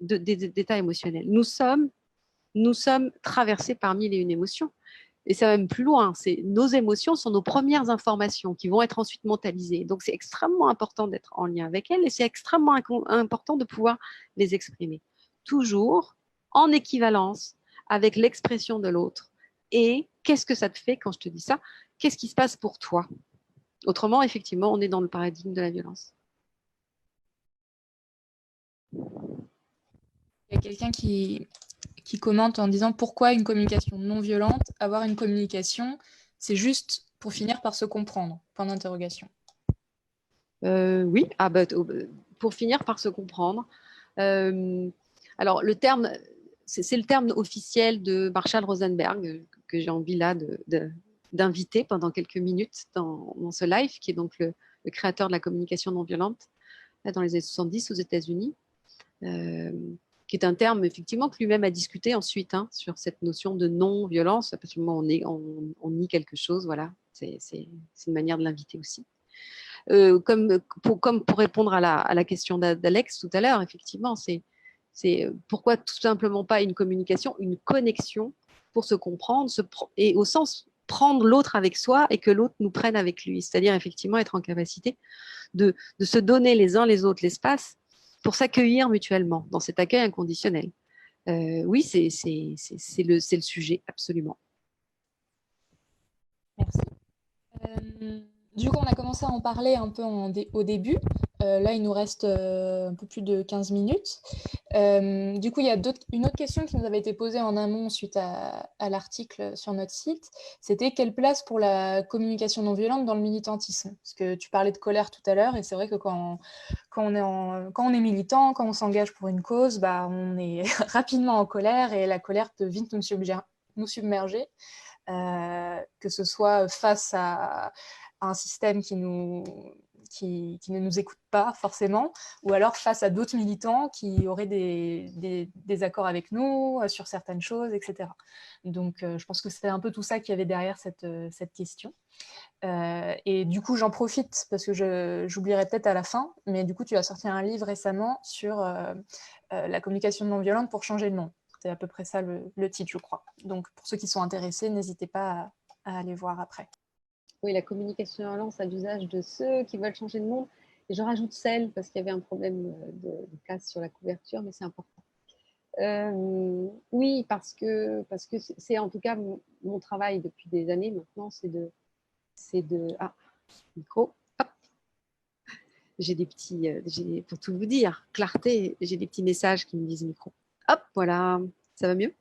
d'états émotionnels. Nous sommes traversés par mille et une émotions. Et ça va même plus loin. Nos émotions sont nos premières informations qui vont être ensuite mentalisées. Donc, c'est extrêmement important d'être en lien avec elles et c'est extrêmement important de pouvoir les exprimer. Toujours en équivalence avec l'expression de l'autre. Et qu'est-ce que ça te fait quand je te dis ça? Qu'est-ce qui se passe pour toi? Autrement, effectivement, on est dans le paradigme de la violence. Il y a quelqu'un qui commente en disant pourquoi une communication non violente, avoir une communication, c'est juste pour finir par se comprendre. Point d'interrogation. Oui, pour finir par se comprendre. Alors, le terme, c'est le terme officiel de Marshall Rosenberg que j'ai envie là d'inviter pendant quelques minutes dans ce live, qui est donc le créateur de la communication non violente dans les années 70 aux États-Unis. Qui est un terme effectivement que lui-même a discuté ensuite sur cette notion de non-violence, parce que on nie quelque chose, voilà, c'est une manière de l'inviter aussi. Comme pour répondre à la question d'Alex tout à l'heure, effectivement, c'est pourquoi tout simplement pas une communication, une connexion pour se comprendre, et au sens prendre l'autre avec soi et que l'autre nous prenne avec lui, c'est-à-dire effectivement être en capacité de se donner les uns les autres l'espace pour s'accueillir mutuellement dans cet accueil inconditionnel. Oui, c'est le sujet, absolument. Merci. Du coup, on a commencé à en parler un peu au début. Là, il nous reste un peu plus de 15 minutes. Du coup, il y a une autre question qui nous avait été posée en amont suite à l'article sur notre site. C'était quelle place pour la communication non violente dans le militantisme? Parce que tu parlais de colère tout à l'heure, et c'est vrai que quand on est militant, quand on s'engage pour une cause, on est rapidement en colère, et la colère peut vite nous submerger. Que ce soit face à un système qui ne nous écoute pas forcément, ou alors face à d'autres militants qui auraient des accords avec nous sur certaines choses, etc. Donc, je pense que c'était un peu tout ça qu'il y avait derrière cette question. Et du coup, j'en profite parce que j'oublierai peut-être à la fin, mais du coup, tu as sorti un livre récemment sur la communication non violente pour changer le monde. C'est à peu près ça le titre, je crois. Donc, pour ceux qui sont intéressés, n'hésitez pas à aller voir après. Oui, la communication non violente à l'usage de ceux qui veulent changer le monde. Et je rajoute celle, parce qu'il y avait un problème de place sur la couverture, mais c'est important. Oui, parce que c'est en tout cas mon travail depuis des années maintenant, c'est de micro, hop. J'ai des petits, pour tout vous dire, clarté, j'ai des petits messages qui me disent micro. Hop, voilà, ça va mieux.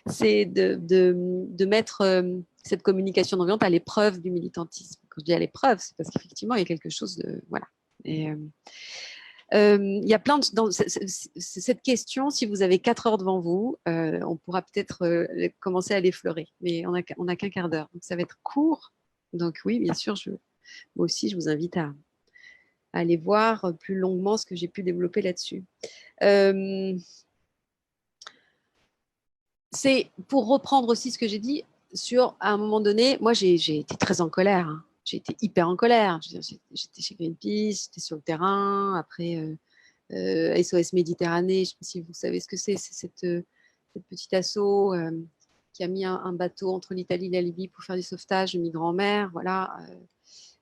C'est de mettre cette communication non violente à l'épreuve du militantisme. Quand je dis à l'épreuve, c'est parce qu'effectivement, il y a quelque chose de... Voilà. Et, il y a plein de... Dans cette question, si vous avez 4 heures devant vous, on pourra peut-être commencer à l'effleurer. Mais on n'a qu'un quart d'heure. Donc, ça va être court. Donc oui, bien sûr, moi aussi, je vous invite à aller voir plus longuement ce que j'ai pu développer là-dessus. C'est pour reprendre aussi ce que j'ai dit à un moment donné, moi j'ai été très en colère. Hein. J'ai été hyper en colère. J'étais chez Greenpeace, j'étais sur le terrain. Après, SOS Méditerranée, je ne sais pas si vous savez ce que c'est. C'est cette petite asso qui a mis un bateau entre l'Italie et la Libye pour faire du sauvetage de migrants en mer. Voilà.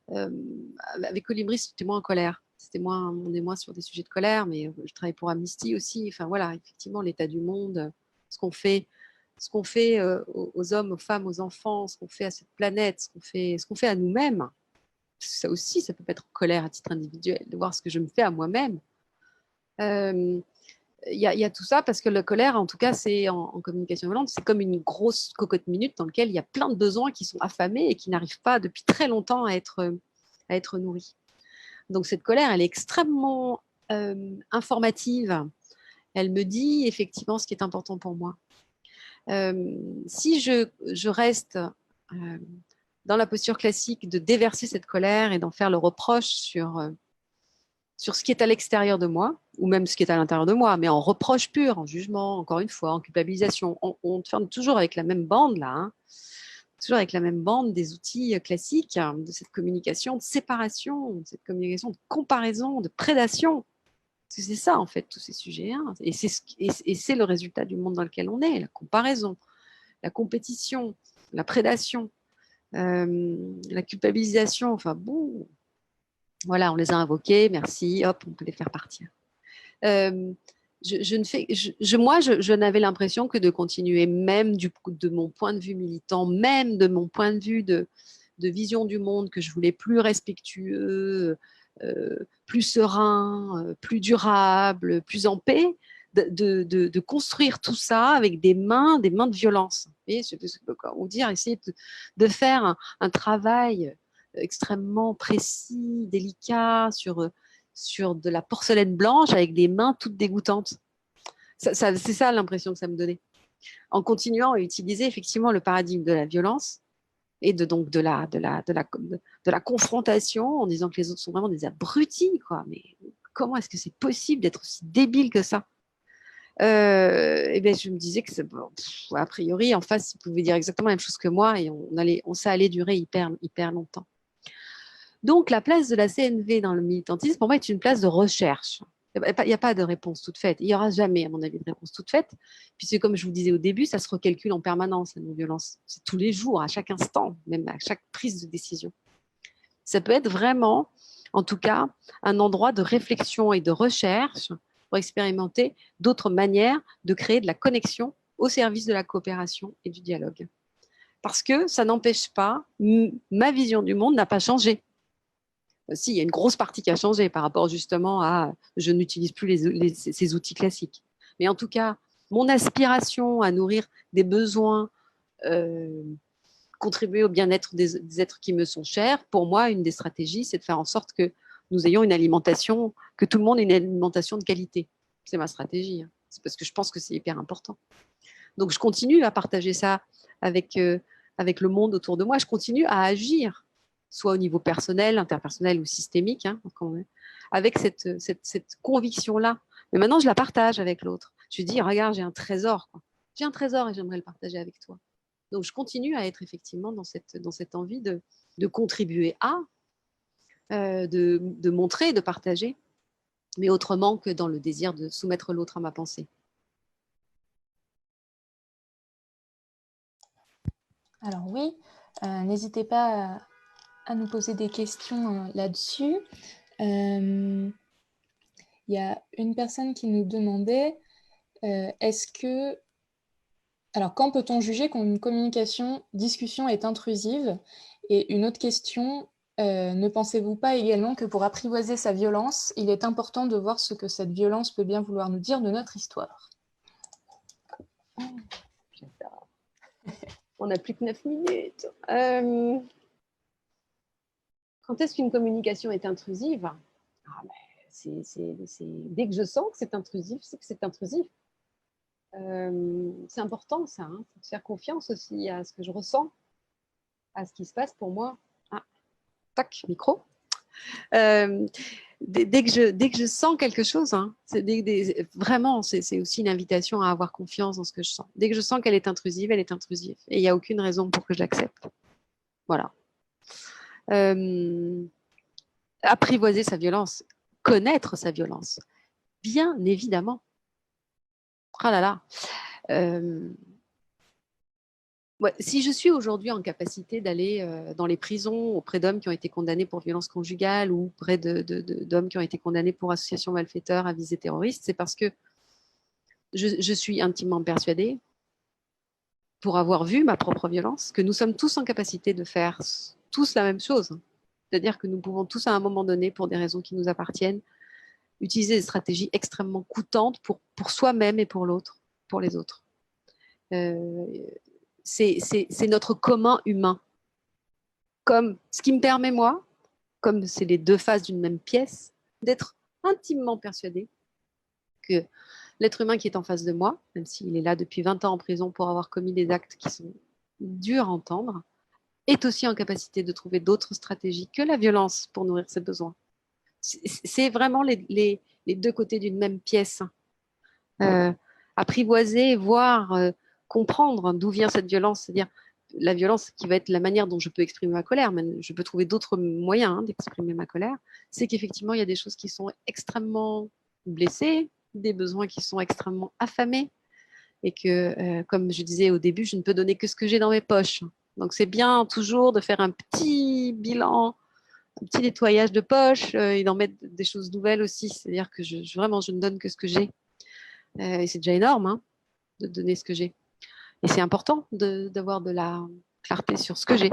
Avec Colibri, c'était moins en colère. On est moins sur des sujets de colère, mais je travaille pour Amnesty aussi. Enfin voilà, effectivement, l'état du monde, ce qu'on fait, aux hommes, aux femmes, aux enfants, ce qu'on fait à cette planète, ce qu'on fait à nous-mêmes. Ça aussi, ça peut être en colère à titre individuel, de voir ce que je me fais à moi-même. Il y a tout ça parce que la colère, en tout cas, c'est en communication violente, c'est comme une grosse cocotte minute dans laquelle il y a plein de besoins qui sont affamés et qui n'arrivent pas depuis très longtemps à être nourris. Donc cette colère, elle est extrêmement informative. Elle me dit effectivement ce qui est important pour moi. Si je reste dans la posture classique de déverser cette colère et d'en faire le reproche sur ce qui est à l'extérieur de moi, ou même ce qui est à l'intérieur de moi, mais en reproche pur, en jugement, encore une fois, en culpabilisation. On tourne toujours avec la même bande, là, hein, toujours avec la même bande des outils classiques de cette communication de séparation, de cette communication de comparaison, de prédation. Parce que c'est ça, en fait, tous ces sujets. Hein. Et c'est le résultat du monde dans lequel on est, la comparaison, la compétition, la prédation, la culpabilisation, enfin bon, voilà, on les a invoqués, merci, hop, on peut les faire partir. Je n'avais l'impression que de continuer, même de mon point de vue militant, même de mon point de vue de vision du monde, que je voulais plus respectueux, plus serein, plus durable, plus en paix, de construire tout ça avec des mains de violence. Et on dire, essayer de faire un travail extrêmement précis, délicat, sur de la porcelaine blanche avec des mains toutes dégoûtantes. C'est ça l'impression que ça me donnait. En continuant à utiliser effectivement le paradigme de la violence et donc de la confrontation en disant que les autres sont vraiment des abrutis, quoi. Mais comment est-ce que c'est possible d'être aussi débile que ça? Et ben, je me disais que a priori, en face, ils pouvaient dire exactement la même chose que moi et ça allait durer hyper, hyper longtemps. Donc, la place de la CNV dans le militantisme, pour moi, est une place de recherche. Il n'y a pas de réponse toute faite. Il n'y aura jamais, à mon avis, de réponse toute faite, puisque, comme je vous disais au début, ça se recalcule en permanence, la non-violence. C'est tous les jours, à chaque instant, même à chaque prise de décision. Ça peut être vraiment, en tout cas, un endroit de réflexion et de recherche pour expérimenter d'autres manières de créer de la connexion au service de la coopération et du dialogue. Parce que ça n'empêche pas, ma vision du monde n'a pas changé. Si, il y a une grosse partie qui a changé par rapport justement à je n'utilise plus ces outils classiques. Mais en tout cas, mon aspiration à nourrir des besoins, contribuer au bien-être des êtres qui me sont chers, pour moi, une des stratégies, c'est de faire en sorte que nous ayons une alimentation, que tout le monde ait une alimentation de qualité. C'est ma stratégie. Hein. C'est parce que je pense que c'est hyper important. Donc, je continue à partager ça avec le monde autour de moi. Je continue à agir soit au niveau personnel, interpersonnel ou systémique, hein, avec cette conviction-là. Mais maintenant, je la partage avec l'autre. Je lui dis, regarde, j'ai un trésor. Quoi. J'ai un trésor et j'aimerais le partager avec toi. Donc, je continue à être effectivement dans cette envie de contribuer de montrer, de partager, mais autrement que dans le désir de soumettre l'autre à ma pensée. Alors oui, n'hésitez pas à nous poser des questions là-dessus. Il y a une personne qui nous demandait alors, quand peut-on juger qu'une discussion est intrusive? Et une autre question, Ne pensez-vous pas également que pour apprivoiser sa violence, il est important de voir ce que cette violence peut bien vouloir nous dire de notre histoire? J'adore. On n'a plus que 9 minutes. Quand est-ce qu'une communication est intrusive? Dès que je sens que c'est intrusif, c'est que c'est intrusif. C'est important ça, hein, de faire confiance aussi à ce que je ressens, à ce qui se passe pour moi. Ah, tac, micro. Dès que je sens quelque chose, hein, vraiment, c'est aussi une invitation à avoir confiance dans ce que je sens. Dès que je sens qu'elle est intrusive, elle est intrusive. Et il n'y a aucune raison pour que je l'accepte. Voilà. Apprivoiser sa violence, connaître sa violence, bien évidemment. Ah là là. Ouais, si je suis aujourd'hui en capacité d'aller dans les prisons auprès d'hommes qui ont été condamnés pour violence conjugale ou auprès d'hommes qui ont été condamnés pour association malfaiteur à visée terroriste, c'est parce que je suis intimement persuadée, pour avoir vu ma propre violence, que nous sommes tous en capacité de faire tous la même chose. C'est-à-dire que nous pouvons tous à un moment donné, pour des raisons qui nous appartiennent, utiliser des stratégies extrêmement coûtantes pour soi-même et pour l'autre, pour les autres. C'est notre commun humain. Comme ce qui me permet, moi, comme c'est les deux faces d'une même pièce, d'être intimement persuadée que l'être humain qui est en face de moi, même s'il est là depuis 20 ans en prison pour avoir commis des actes qui sont durs à entendre, est aussi en capacité de trouver d'autres stratégies que la violence pour nourrir ses besoins. C'est vraiment les deux côtés d'une même pièce. Apprivoiser, voir, comprendre d'où vient cette violence, c'est-à-dire la violence qui va être la manière dont je peux exprimer ma colère, mais je peux trouver d'autres moyens d'exprimer ma colère, c'est qu'effectivement, il y a des choses qui sont extrêmement blessées, des besoins qui sont extrêmement affamés, et que, comme je disais au début, je ne peux donner que ce que j'ai dans mes poches. Donc, c'est bien toujours de faire un petit bilan, un petit nettoyage de poche et d'en mettre des choses nouvelles aussi. C'est-à-dire que vraiment, je ne donne que ce que j'ai. Et c'est déjà énorme hein, de donner ce que j'ai. Et c'est important d'avoir de la clarté sur ce que j'ai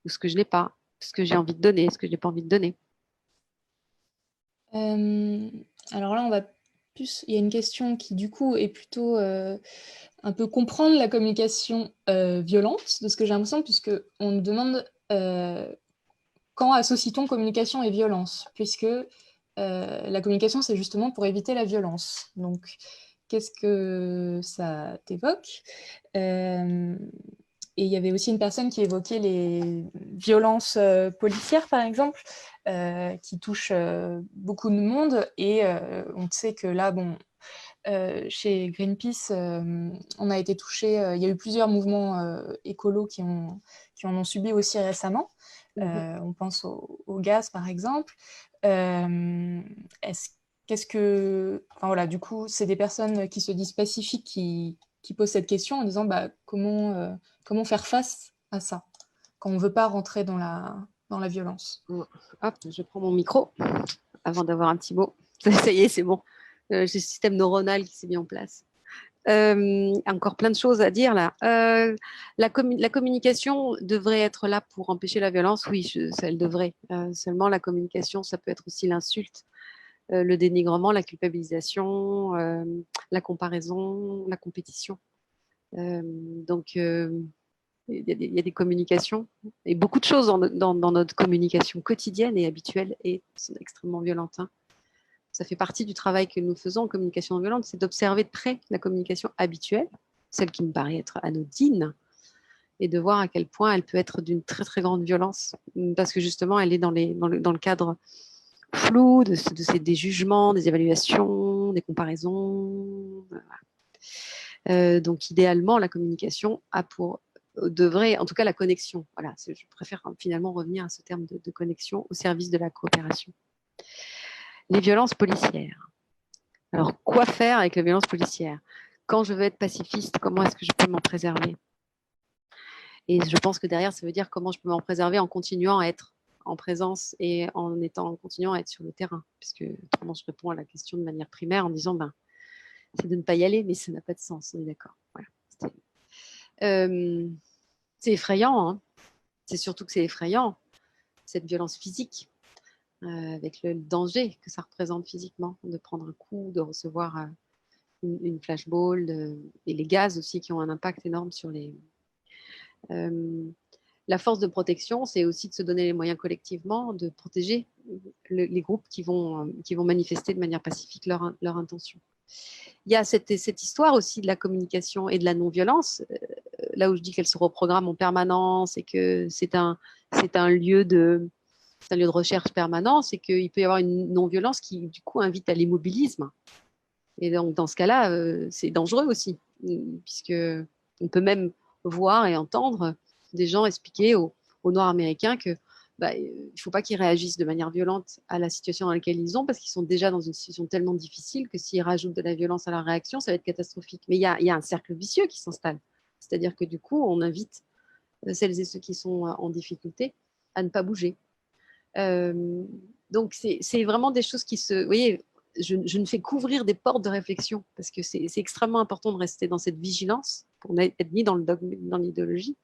ou ce que je n'ai pas, ce que j'ai envie de donner, ce que je n'ai pas envie de donner. Alors là, on va plus. Il y a une question qui, du coup, est plutôt un peu comprendre la communication violente, de ce que j'ai l'impression, puisque on nous demande quand associe-t-on communication et violence, puisque la communication, c'est justement pour éviter la violence. Donc, qu'est-ce que ça t'évoque? Et il y avait aussi une personne qui évoquait les violences policières, par exemple, qui touchent beaucoup de monde. Et on sait que là, bon, chez Greenpeace, on a été touché. Il y a eu plusieurs mouvements écolos qui en ont subi aussi récemment. On pense au gaz, par exemple. Qu'est-ce que... Enfin, voilà, du coup, c'est des personnes qui se disent pacifiques qui posent cette question en disant bah, comment faire face à ça quand on ne veut pas rentrer dans la violence. Hop, je prends mon micro avant d'avoir un petit mot. Ça y est, c'est bon. J'ai le système neuronal qui s'est mis en place. Encore plein de choses à dire là. La communication devrait être là pour empêcher la violence. Oui, elle devrait. Seulement, la communication, ça peut être aussi l'insulte, le dénigrement, la culpabilisation, la comparaison, la compétition. Donc, il y a des communications et beaucoup de choses dans notre communication quotidienne et habituelle et sont extrêmement violentes. Hein. Ça fait partie du travail que nous faisons en communication non violente, c'est d'observer de près la communication habituelle, celle qui me paraît être anodine, et de voir à quel point elle peut être d'une très très grande violence, parce que justement elle est dans le cadre flou des jugements, des évaluations, des comparaisons. Donc idéalement, la communication devrait, en tout cas la connexion, voilà, je préfère finalement revenir à ce terme de connexion au service de la coopération. Les violences policières. Alors, quoi faire avec la violence policière? Quand je veux être pacifiste, comment est-ce que je peux m'en préserver? Et je pense que derrière, ça veut dire comment je peux m'en préserver en continuant à être en présence et en continuant à être sur le terrain. Puisque autrement, je réponds à la question de manière primaire en disant c'est de ne pas y aller, mais ça n'a pas de sens, on est d'accord. Voilà. C'est effrayant, hein. C'est surtout que c'est effrayant. cette violence physique, avec le danger que ça représente physiquement, de prendre un coup, de recevoir une flashball, et les gaz aussi qui ont un impact énorme sur les... la force de protection, c'est aussi de se donner les moyens collectivement de protéger les groupes qui vont manifester de manière pacifique leur intention. Il y a cette histoire aussi de la communication et de la non-violence, là où je dis qu'elle se reprogramme en permanence et que c'est un lieu de recherche permanent, c'est qu'il peut y avoir une non-violence qui, du coup, invite à l'immobilisme. Et donc, dans ce cas-là, c'est dangereux aussi, puisque on peut même voir et entendre des gens expliquer aux Noirs américains que il ne faut pas qu'ils réagissent de manière violente à la situation dans laquelle ils sont, parce qu'ils sont déjà dans une situation tellement difficile que s'ils rajoutent de la violence à la réaction, ça va être catastrophique. Mais il y a un cercle vicieux qui s'installe. C'est-à-dire que du coup, on invite celles et ceux qui sont en difficulté à ne pas bouger. Donc, c'est vraiment des choses qui se... Vous voyez, je ne fais qu'ouvrir des portes de réflexion, parce que c'est extrêmement important de rester dans cette vigilance, pour n'être ni dans le dogme, ni dans l'idéologie,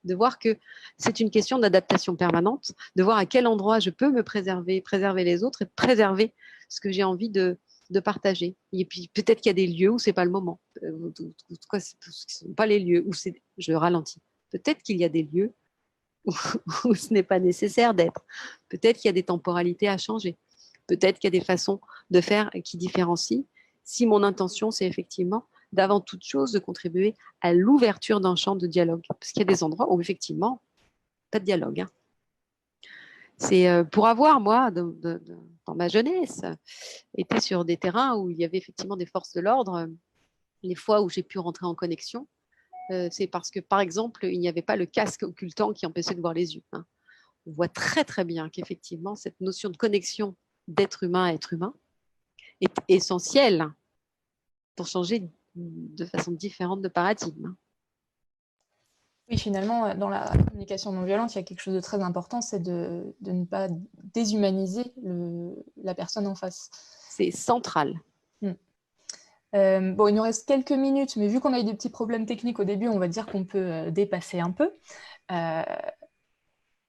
de voir que c'est une question d'adaptation permanente, de voir à quel endroit je peux me préserver les autres et préserver ce que j'ai envie de partager. Et puis peut-être qu'il y a des lieux où c'est pas le moment. En tout cas, ce ne sont pas les lieux où c'est... Je ralentis. Peut-être qu'il y a des lieux où ce n'est pas nécessaire d'être. Peut-être qu'il y a des temporalités à changer. Peut-être qu'il y a des façons de faire qui différencient. Si mon intention, c'est effectivement d'avant toute chose de contribuer à l'ouverture d'un champ de dialogue. Parce qu'il y a des endroits où effectivement, pas de dialogue. C'est pour avoir, moi, dans ma jeunesse, été sur des terrains où il y avait effectivement des forces de l'ordre. Les fois où j'ai pu rentrer en connexion, c'est parce que, par exemple, il n'y avait pas le casque occultant qui empêchait de voir les yeux. On voit très très bien qu'effectivement, cette notion de connexion d'être humain à être humain est essentielle pour changer de façon différente de paradigme. Oui, finalement, dans la communication non violente, il y a quelque chose de très important, c'est de ne pas déshumaniser la personne en face. C'est central. Bon, il nous reste quelques minutes, mais vu qu'on a eu des petits problèmes techniques au début, on va dire qu'on peut dépasser un peu.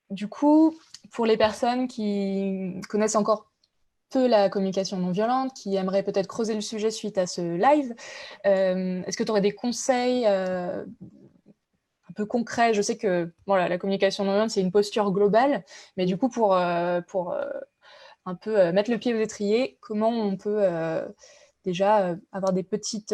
Du coup, pour les personnes qui connaissent encore peu la communication non violente, qui aimeraient peut-être creuser le sujet suite à ce live, est-ce que tu aurais des conseils un peu concrets? Je sais que la communication non violente, c'est une posture globale, mais du coup, pour un peu mettre le pied aux étriers, comment on peut déjà avoir des petites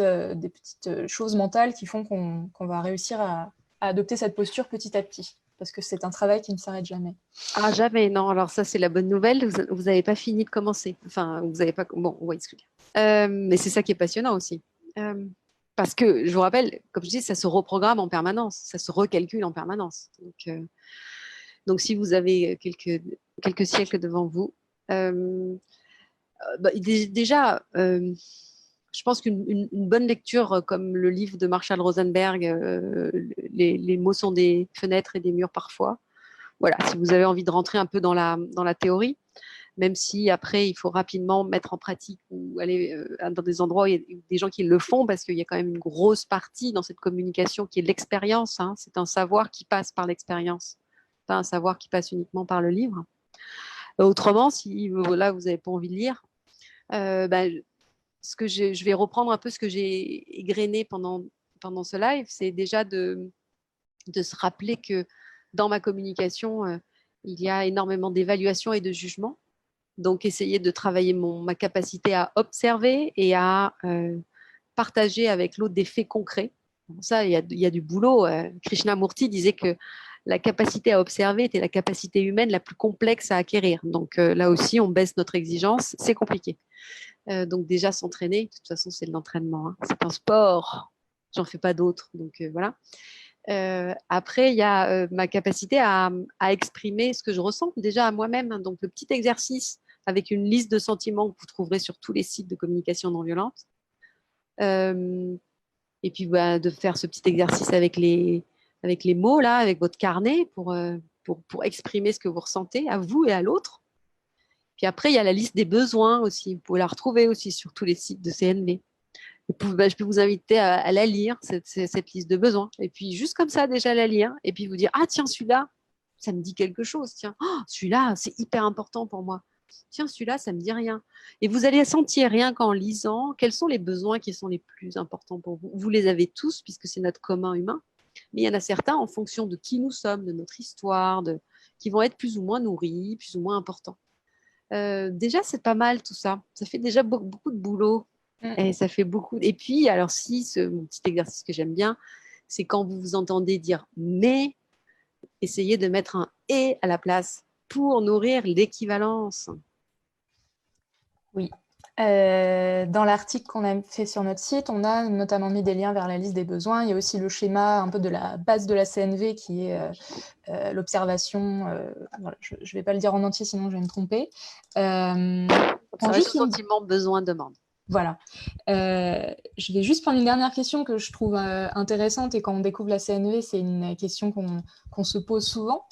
choses mentales qui font qu'on va réussir à adopter cette posture petit à petit, parce que c'est un travail qui ne s'arrête jamais. Ah, jamais, non. Alors ça, c'est la bonne nouvelle. Vous n'avez pas fini de commencer. Enfin, vous n'avez pas... Bon, on va expliquer. Mais c'est ça qui est passionnant aussi. Parce que, je vous rappelle, comme je dis, ça se reprogramme en permanence. Ça se recalcule en permanence. Donc si vous avez quelques siècles devant vous, déjà, je pense qu'une bonne lecture comme le livre de Marshall Rosenberg, les mots sont des fenêtres et des murs parfois. Voilà, si vous avez envie de rentrer un peu dans la théorie, même si après il faut rapidement mettre en pratique ou aller dans des endroits où il y a des gens qui le font, parce qu'il y a quand même une grosse partie dans cette communication qui est l'expérience. C'est un savoir qui passe par l'expérience, pas un savoir qui passe uniquement par le livre. Autrement, si là vous n'avez pas envie de lire, je vais reprendre un peu ce que j'ai égrené pendant ce live, c'est déjà de se rappeler que dans ma communication, il y a énormément d'évaluation et de jugement. Donc, essayer de travailler ma capacité à observer et à partager avec l'autre des faits concrets. Bon, ça, il y a du boulot. Krishnamurti disait que la capacité à observer était la capacité humaine la plus complexe à acquérir. Donc, là aussi, on baisse notre exigence. C'est compliqué. Donc, déjà, s'entraîner, de toute façon, c'est de l'entraînement. C'est un sport. J'en fais pas d'autres. Donc, voilà. Après, il y a ma capacité à exprimer ce que je ressens déjà à moi-même. Donc, le petit exercice avec une liste de sentiments que vous trouverez sur tous les sites de communication non violente. Et puis, de faire ce petit exercice avec les mots, là, avec votre carnet pour exprimer ce que vous ressentez à vous et à l'autre. Puis après, il y a la liste des besoins aussi. Vous pouvez la retrouver aussi sur tous les sites de CNV. Je peux vous inviter à la lire, cette liste de besoins. Et puis, juste comme ça, déjà la lire. Et puis, vous dire, ah tiens, celui-là, ça me dit quelque chose. Tiens, celui-là, c'est hyper important pour moi. Tiens, celui-là, ça ne me dit rien. Et vous allez sentir rien qu'en lisant quels sont les besoins qui sont les plus importants pour vous. Vous les avez tous, puisque c'est notre commun humain. Mais il y en a certains en fonction de qui nous sommes, de notre histoire, qui vont être plus ou moins nourris, plus ou moins importants. Déjà, c'est pas mal tout ça. Ça fait déjà beaucoup de boulot. Et ça fait beaucoup. Et puis, alors mon petit exercice que j'aime bien, c'est quand vous vous entendez dire mais, essayez de mettre un et à la place pour nourrir l'équivalence. Oui. Dans l'article qu'on a fait sur notre site, on a notamment mis des liens vers la liste des besoins. Il y a aussi le schéma un peu de la base de la CNV qui est l'observation. Voilà, je ne vais pas le dire en entier, sinon je vais me tromper. Observation, sentiment, besoin, demande. Voilà. Je vais juste prendre une dernière question que je trouve intéressante, et quand on découvre la CNV, c'est une question qu'on se pose souvent.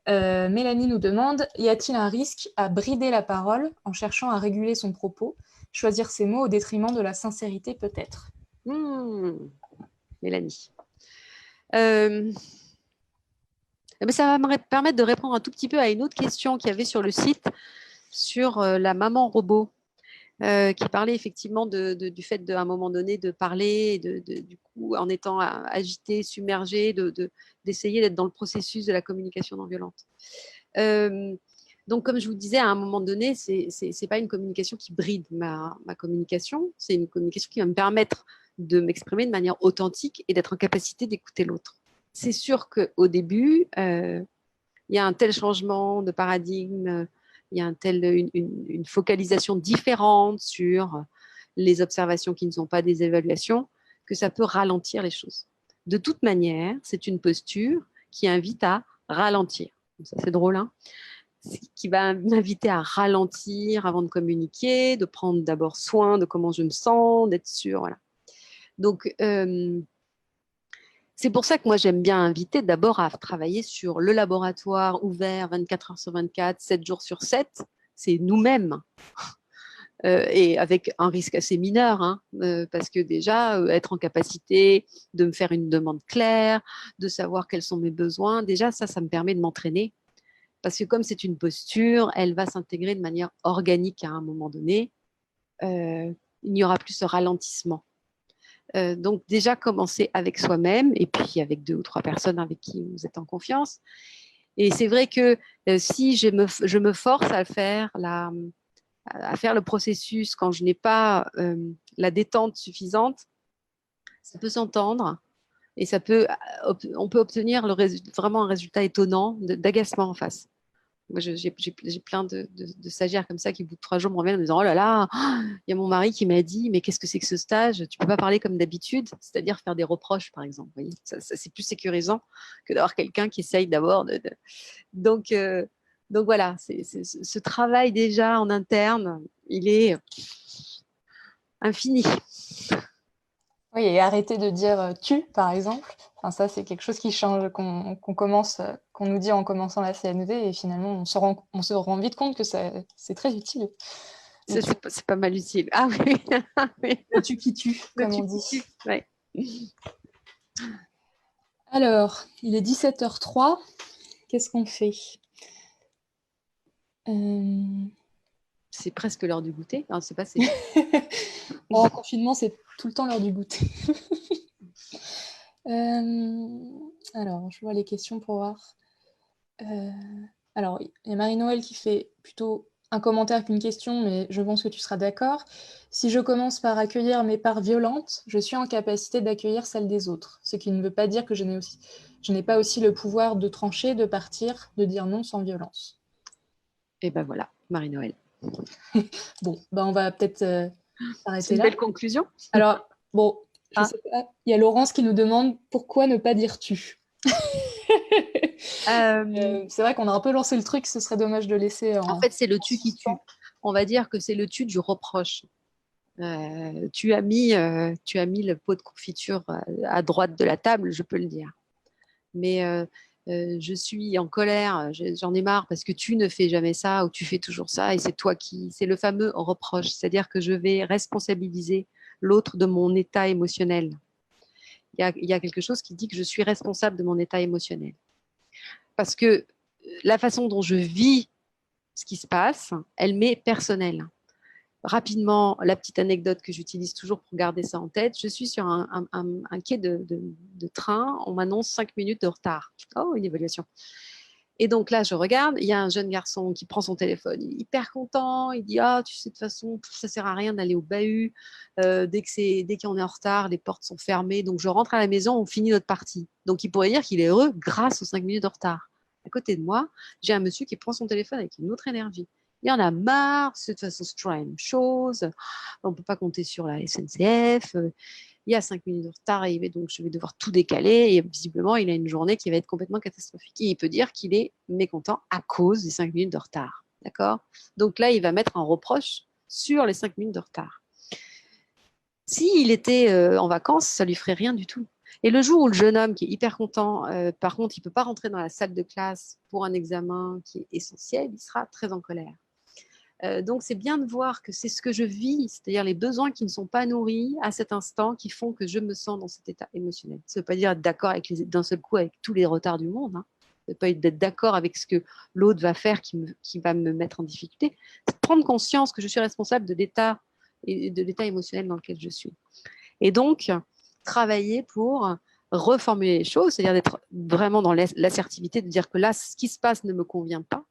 Mélanie nous demande, y a-t-il un risque à brider la parole en cherchant à réguler son propos, choisir ses mots au détriment de la sincérité peut-être? Mélanie. Ça va me permettre de répondre un tout petit peu à une autre question qu'il y avait sur le site sur la maman robot. Qui parlait effectivement du fait d'un moment donné de parler, du coup, en étant agité, submergé, d'essayer d'être dans le processus de la communication non violente. Donc, comme je vous disais, à un moment donné, c'est pas une communication qui bride ma communication, c'est une communication qui va me permettre de m'exprimer de manière authentique et d'être en capacité d'écouter l'autre. C'est sûr qu'au début, il y a un tel changement de paradigme, il y a une focalisation différente sur les observations qui ne sont pas des évaluations, que ça peut ralentir les choses. De toute manière, c'est une posture qui invite à ralentir. Ça, c'est drôle, hein, qui va m'inviter à ralentir avant de communiquer, de prendre d'abord soin de comment je me sens, d'être sûre. Voilà. Donc, c'est pour ça que moi, j'aime bien inviter d'abord à travailler sur le laboratoire ouvert 24 heures sur 24, 7 jours sur 7. C'est nous-mêmes. Et avec un risque assez mineur, hein, parce que déjà, être en capacité de me faire une demande claire, de savoir quels sont mes besoins, déjà, ça me permet de m'entraîner. Parce que comme c'est une posture, elle va s'intégrer de manière organique à un moment donné. Il n'y aura plus ce ralentissement. Donc déjà commencer avec soi-même et puis avec 2 ou 3 personnes avec qui vous êtes en confiance. Et c'est vrai que si je me force à faire le processus quand je n'ai pas la détente suffisante, ça peut s'entendre et on peut obtenir vraiment un résultat étonnant d'agacement en face. Moi, j'ai plein de stagiaires comme ça qui, au bout de 3 jours, me reviennent en me disant « Oh là là, il y a mon mari qui m'a dit, mais qu'est-ce que c'est que ce stage? Tu ne peux pas parler comme d'habitude. » C'est-à-dire faire des reproches, par exemple. Vous voyez, ça, c'est plus sécurisant que d'avoir quelqu'un qui essaye d'abord Donc voilà, ce travail déjà en interne, il est infini. Oui, et arrêter de dire tu, par exemple. Enfin, ça, c'est quelque chose qui change, qu'on nous dit en commençant la CNV, et finalement, on se rend vite compte que c'est très utile. C'est pas mal utile. Ah oui, oui. Le tu qui tue, comme on dit. Ouais. Alors, il est 17h03. Qu'est-ce qu'on fait? C'est presque l'heure du goûter. Non, c'est pas. En confinement, c'est tout le temps l'heure du goûter. Alors, je vois les questions pour voir. Alors, il y a Marie-Noël qui fait plutôt un commentaire qu'une question, mais je pense que tu seras d'accord. Si je commence par accueillir mes parts violentes, je suis en capacité d'accueillir celles des autres. Ce qui ne veut pas dire que je n'ai pas aussi le pouvoir de trancher, de partir, de dire non sans violence. Et ben voilà, Marie-Noël. Bon, on va peut-être s'arrêter là. C'est une belle conclusion. Alors, bon, je sais pas. Il y a Laurence qui nous demande pourquoi ne pas dire tu. C'est vrai qu'on a un peu lancé le truc, ce serait dommage de laisser en fait, c'est le tu qui tue. On va dire que c'est le tu du reproche. Tu as mis le pot de confiture à droite de la table, je peux le dire. Mais je suis en colère, j'en ai marre parce que tu ne fais jamais ça ou tu fais toujours ça et c'est le fameux reproche, c'est-à-dire que je vais responsabiliser l'autre de mon état émotionnel. Il y a quelque chose qui dit que je suis responsable de mon état émotionnel. Parce que la façon dont je vis ce qui se passe, elle m'est personnelle. Rapidement, la petite anecdote que j'utilise toujours pour garder ça en tête, je suis sur un quai de train, on m'annonce 5 minutes de retard. Oh, une évaluation. Et donc là, je regarde, il y a un jeune garçon qui prend son téléphone, il est hyper content, il dit ah, tu sais, de toute façon, ça sert à rien d'aller au bahut, dès qu'on est en retard, les portes sont fermées, donc je rentre à la maison, on finit notre partie. Donc il pourrait dire qu'il est heureux grâce aux 5 minutes de retard. À côté de moi, j'ai un monsieur qui prend son téléphone avec une autre énergie. Il y en a marre, de toute façon, c'est toujours la même chose, on ne peut pas compter sur la SNCF, il y a 5 minutes de retard, et donc je vais devoir tout décaler. Et visiblement, il a une journée qui va être complètement catastrophique. Et il peut dire qu'il est mécontent à cause des 5 minutes de retard. D'accord? Donc là, il va mettre un reproche sur les 5 minutes de retard. S'il était en vacances, ça lui ferait rien du tout. Et le jour où le jeune homme qui est hyper content, par contre, il ne peut pas rentrer dans la salle de classe pour un examen qui est essentiel, il sera très en colère. Donc, c'est bien de voir que c'est ce que je vis, c'est-à-dire les besoins qui ne sont pas nourris à cet instant qui font que je me sens dans cet état émotionnel. Ça ne veut pas dire être d'accord d'un seul coup avec tous les retards du monde. Hein. Ça ne veut pas être d'être d'accord avec ce que l'autre va faire qui va me mettre en difficulté. C'est prendre conscience que je suis responsable de l'état émotionnel dans lequel je suis. Et donc, travailler pour reformuler les choses, c'est-à-dire d'être vraiment dans l'assertivité, de dire que là, ce qui se passe ne me convient pas,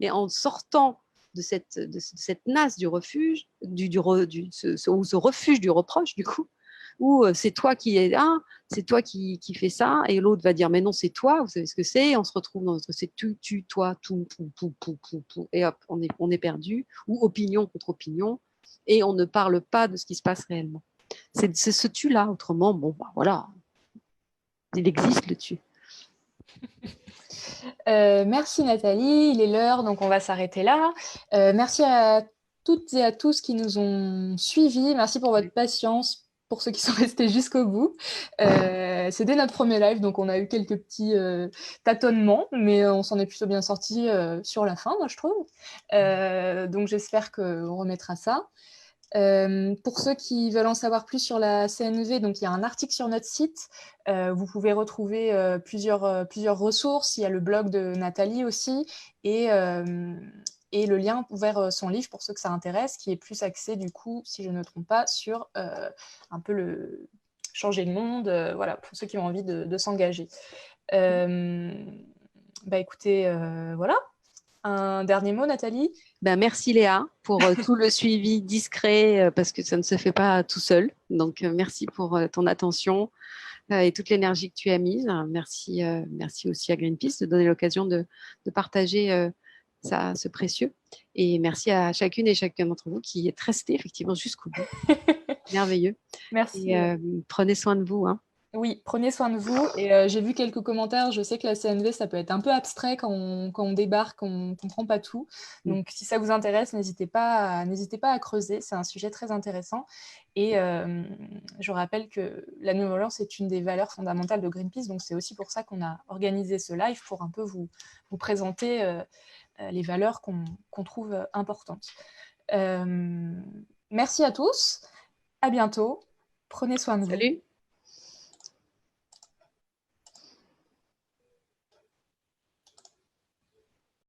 mais en sortant de cette nasse du refuge, ce refuge du reproche, du coup, où c'est toi qui es là, c'est toi qui fais ça, et l'autre va dire mais non, c'est toi, vous savez ce que c'est, on se retrouve dans notre c'est tu, toi, tout, et hop, on est perdu, ou opinion contre opinion, et on ne parle pas de ce qui se passe réellement. C'est ce tu-là, autrement, bon, bah, voilà, il existe le tu. Merci Nathalie, il est l'heure, donc on va s'arrêter là. Merci à toutes et à tous qui nous ont suivis. Merci pour votre patience, pour ceux qui sont restés jusqu'au bout. C'était notre premier live, donc on a eu quelques petits tâtonnements, mais on s'en est plutôt bien sorti sur la fin, moi je trouve. Donc j'espère qu'on remettra ça. Pour ceux qui veulent en savoir plus sur la CNV, donc il y a un article sur notre site. Vous pouvez retrouver plusieurs ressources. Il y a le blog de Nathalie aussi et le lien vers son livre pour ceux que ça intéresse, qui est plus axé du coup, si je ne me trompe pas, sur un peu le changer le monde, voilà, pour ceux qui ont envie de s'engager. Écoutez, voilà. Un dernier mot, Nathalie? Merci Léa pour tout le suivi discret parce que ça ne se fait pas tout seul. Donc merci pour ton attention et toute l'énergie que tu as mise. Merci aussi à Greenpeace de donner l'occasion de partager ce précieux. Et merci à chacune et chacun d'entre vous qui est resté effectivement jusqu'au bout. Merveilleux. Merci. Et prenez soin de vous. Hein. Oui, prenez soin de vous. Et j'ai vu quelques commentaires. Je sais que la CNV, ça peut être un peu abstrait quand on débarque, on ne comprend pas tout. Donc, si ça vous intéresse, n'hésitez pas à creuser. C'est un sujet très intéressant. Et je rappelle que la non-violence est une des valeurs fondamentales de Greenpeace. Donc, c'est aussi pour ça qu'on a organisé ce live, pour un peu vous présenter les valeurs qu'on trouve importantes. Merci à tous. À bientôt. Prenez soin de vous. Salut.